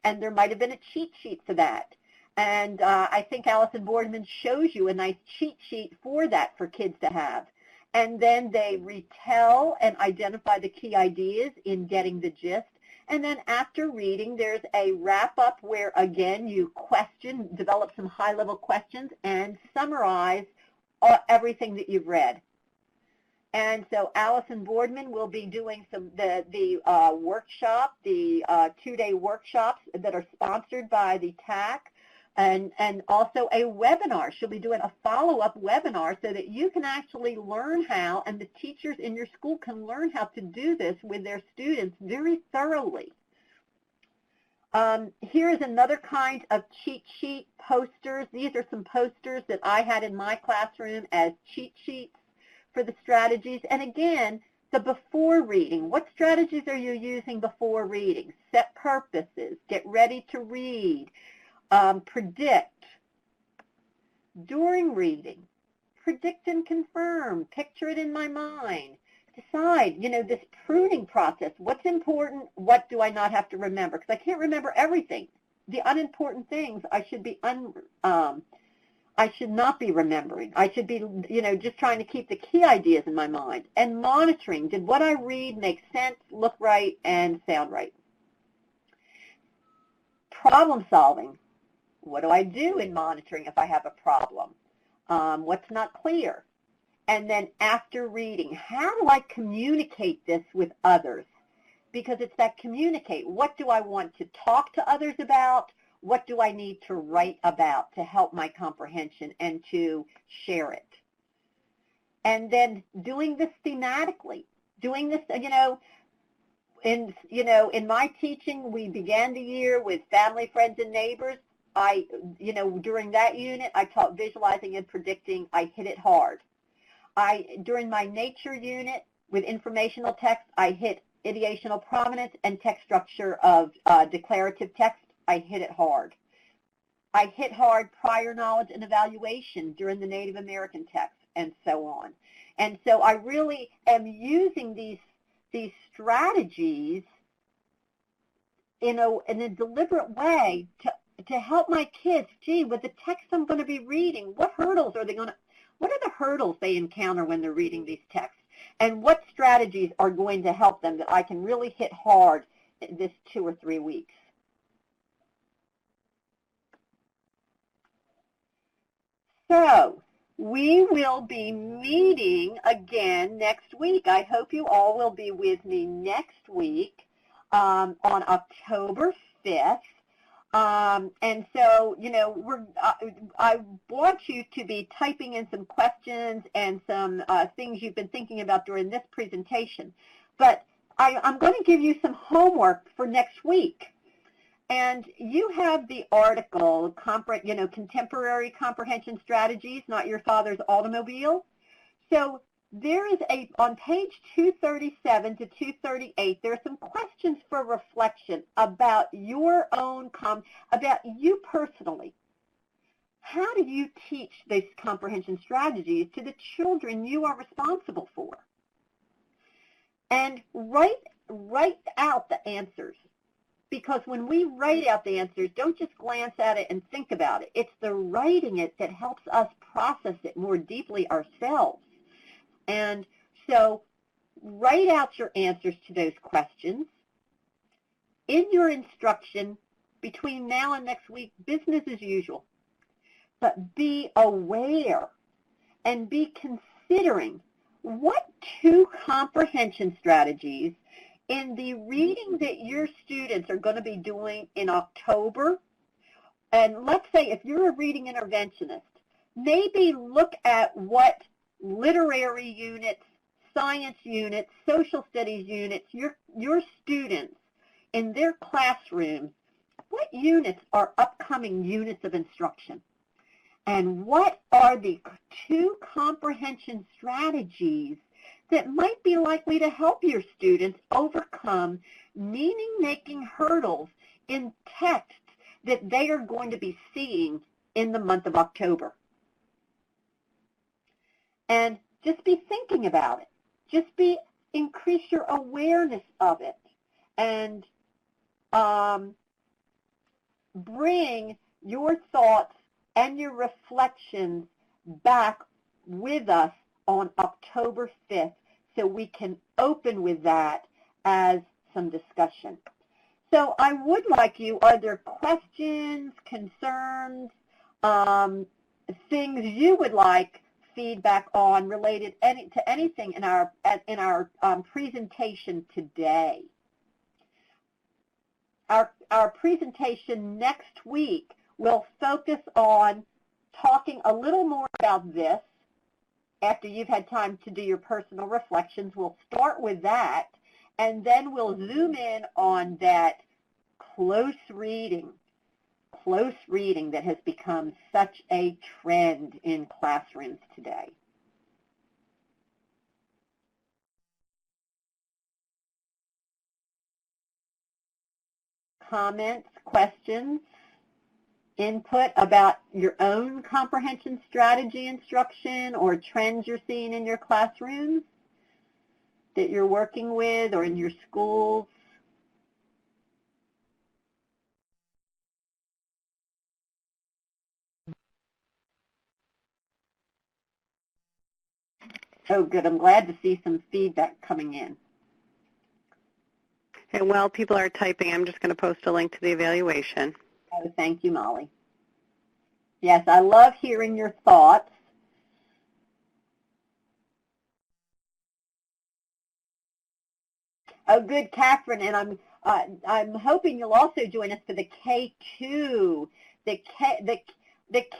And there might have been a cheat sheet for that. And I think Allison Boardman shows you a nice cheat sheet for that for kids to have. And then they retell and identify the key ideas in getting the gist. And then after reading, there's a wrap-up where, again, you question, develop some high-level questions, and summarize everything that you've read. And so Allison Boardman will be doing the workshop, the 2-day workshops that are sponsored by the TAC, and also a webinar. She'll be doing a follow-up webinar so that you can actually learn how, and the teachers in your school can learn how to do this with their students very thoroughly. Here's another kind of cheat sheet posters. These are some posters that I had in my classroom as cheat sheets for the strategies. And again, the before reading. What strategies are you using before reading? Set purposes. Get ready to read. Predict. During reading, predict and confirm. Picture it in my mind. Decide, this pruning process. What's important? What do I not have to remember? Because I can't remember everything. The unimportant things I should be I should not be remembering. I should be, just trying to keep the key ideas in my mind. And monitoring. Did what I read make sense, look right, and sound right? Problem solving. What do I do in monitoring if I have a problem? What's not clear? And then after reading, how do I communicate this with others? Because it's that communicate. What do I want to talk to others about? What do I need to write about to help my comprehension and to share it? And then doing this thematically. Doing this, in my teaching, we began the year with family, friends, and neighbors. During that unit, I taught visualizing and predicting. I hit it hard. During my nature unit with informational text, I hit ideational prominence and text structure of declarative text. I hit it hard. I hit hard prior knowledge and evaluation during the Native American text, and so on. And so I really am using these strategies in a deliberate way to help my kids. Gee, with the text I'm going to be reading, what are the hurdles they encounter when they're reading these texts? And what strategies are going to help them that I can really hit hard this 2 or 3 weeks? So we will be meeting again next week. I hope you all will be with me next week on October 5th. And so, I want you to be typing in some questions and some things you've been thinking about during this presentation. But I'm going to give you some homework for next week. And you have the article, Contemporary Comprehension Strategies, Not Your Father's Automobile. So there is on page 237 to 238, there are some questions for reflection about your own, about you personally. How do you teach these comprehension strategies to the children you are responsible for? And write out the answers. Because when we write out the answers, don't just glance at it and think about it. It's the writing it that helps us process it more deeply ourselves. And so write out your answers to those questions. In your instruction, between now and next week, business as usual. But be aware and be considering what 2 comprehension strategies in the reading that your students are going to be doing in October. And let's say if you're a reading interventionist, maybe look at what literary units, science units, social studies units, your students in their classrooms, what units are upcoming units of instruction? And what are the 2 comprehension strategies that might be likely to help your students overcome meaning-making hurdles in texts that they are going to be seeing in the month of October? And just be thinking about it. Just increase your awareness of it, and bring your thoughts and your reflections back with us on October 5th so we can open with that as some discussion. So I would like you, are there questions, concerns, things you would like feedback on related to anything in our presentation today? Our presentation next week will focus on talking a little more about this. After you've had time to do your personal reflections, we'll start with that, and then we'll zoom in on that close reading that has become such a trend in classrooms today. Comments, questions, input about your own comprehension strategy instruction or trends you're seeing in your classrooms that you're working with or in your schools? Oh, good. I'm glad to see some feedback coming in. And while people are typing, I'm just going to post a link to the evaluation. Oh, thank you, Molly. Yes, I love hearing your thoughts. Oh, good, Catherine, and I'm hoping you'll also join us for the K2. The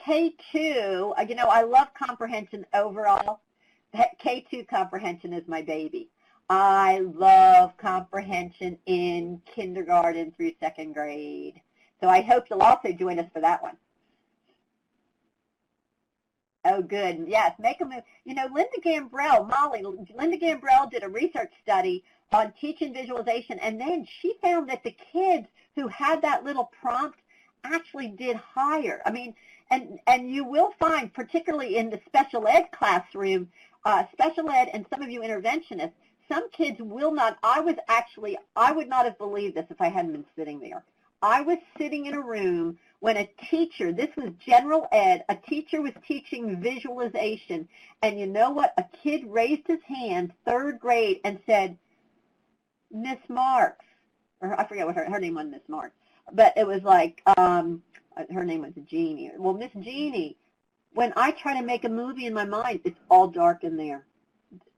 K2. I love comprehension overall. That K2 comprehension is my baby. I love comprehension in kindergarten through 2nd grade. So I hope you'll also join us for that one. Oh, good. Yes, make a move. You know, Linda Gambrell did a research study on teaching visualization, and then she found that the kids who had that little prompt actually did higher. I mean, and you will find, particularly in the special ed classroom, special ed and some of you interventionists, some kids will not. I would not have believed this if I hadn't been sitting there. I was sitting in a room when a teacher, this was general ed, a teacher was teaching visualization, and you know what? A kid raised his hand, 3rd grade, and said, Miss Marks, or I forget what her name was, Miss Marks, but it was like, her name was Jeannie. Well, Miss Jeannie, when I try to make a movie in my mind, it's all dark in there.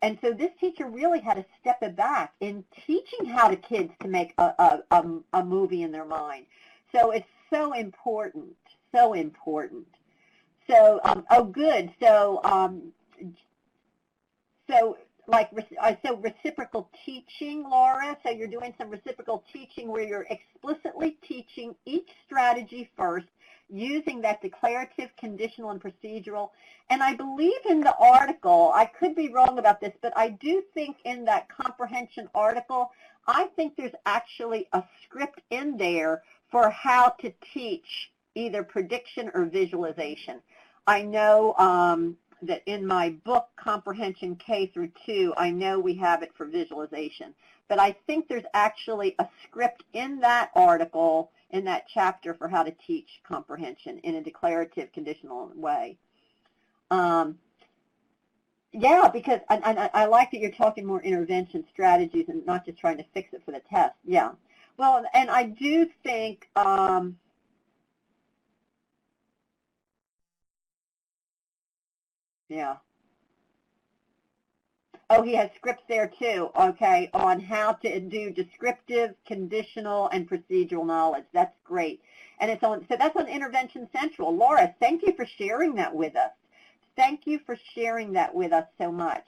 And so this teacher really had to step it back in teaching how to kids to make a movie in their mind. So it's so important, so important. So, oh, good. So, so reciprocal teaching, Laura. So you're doing some reciprocal teaching where you're explicitly teaching each strategy first, using that declarative, conditional, and procedural. And I believe in the article, I could be wrong about this, but I do think in that comprehension article, I think there's actually a script in there for how to teach either prediction or visualization. I know that in my book, Comprehension K through 2, I know we have it for visualization. But I think there's actually a script in that article, in that chapter, for how to teach comprehension in a declarative, conditional way. Yeah, because I like that you're talking more intervention strategies and not just trying to fix it for the test. Yeah. Well, and I do think yeah. Oh, he has scripts there too, okay, on how to do descriptive, conditional, and procedural knowledge. That's great. And it's on, so that's on Intervention Central. Laura, thank you for sharing that with us. Thank you for sharing that with us so much.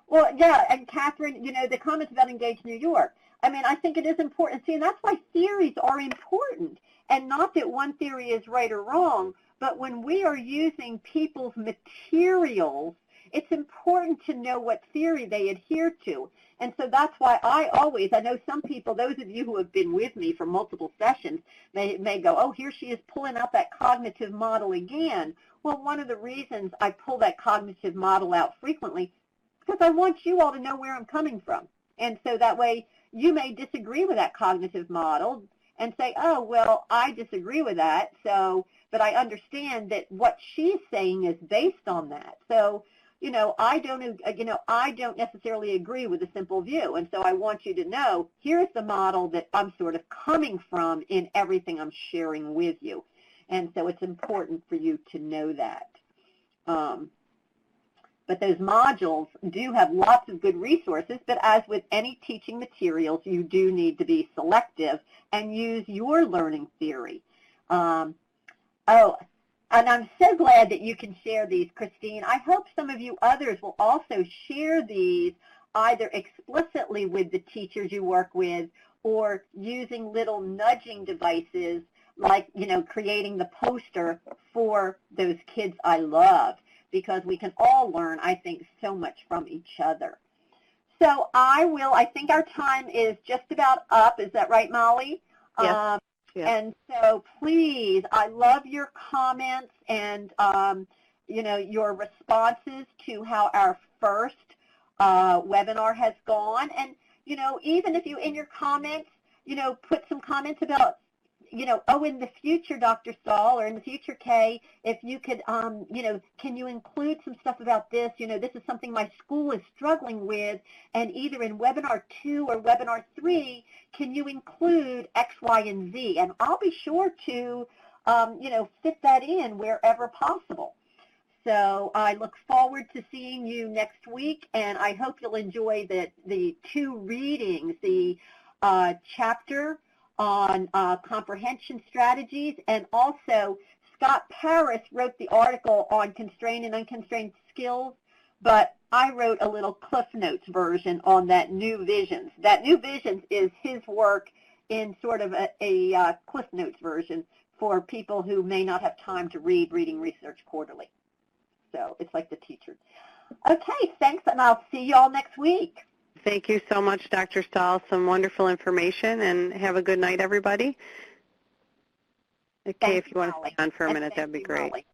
Well, yeah, and Catherine, you know, the comments about Engage New York. I mean, I think it is important. See, and that's why theories are important. And not that one theory is right or wrong, but when we are using people's materials, it's important to know what theory they adhere to. And so that's why I know some people, those of you who have been with me for multiple sessions, may go, oh, here she is pulling out that cognitive model again. Well, one of the reasons I pull that cognitive model out frequently because I want you all to know where I'm coming from. And so that way you may disagree with that cognitive model and say, oh, well, I disagree with that, so, but I understand that what she's saying is based on that. So, I don't necessarily agree with a simple view. And so I want you to know, here's the model that I'm sort of coming from in everything I'm sharing with you. And so it's important for you to know that. But those modules do have lots of good resources, but as with any teaching materials, you do need to be selective and use your learning theory. And I'm so glad that you can share these, Christine. I hope some of you others will also share these either explicitly with the teachers you work with or using little nudging devices like, creating the poster for those kids I love, because we can all learn, I think, so much from each other. So I think our time is just about up. Is that right, Molly? Yes. Yes. And so please, I love your comments and, your responses to how our first webinar has gone. And, even if you, in your comments, put some comments about, in the future, Dr. Stahl, or in the future, Kay, if you could, can you include some stuff about this? This is something my school is struggling with, and either in webinar 2 or webinar 3, can you include X, Y, and Z? And I'll be sure to, fit that in wherever possible. So I look forward to seeing you next week, and I hope you'll enjoy the 2 readings, the chapter on comprehension strategies, and also Scott Paris wrote the article on constrained and unconstrained skills, but I wrote a little Cliff Notes version on that New Visions. That New Visions is his work in sort of a Cliff Notes version for people who may not have time to read Reading Research Quarterly. So it's like the teacher. Okay, thanks, and I'll see you all next week. Thank you so much, Dr. Stahl. Some wonderful information, and have a good night, everybody. Okay, Thanks, if you want to Molly. stay on for a And minute, thank that'd be you, great. Molly.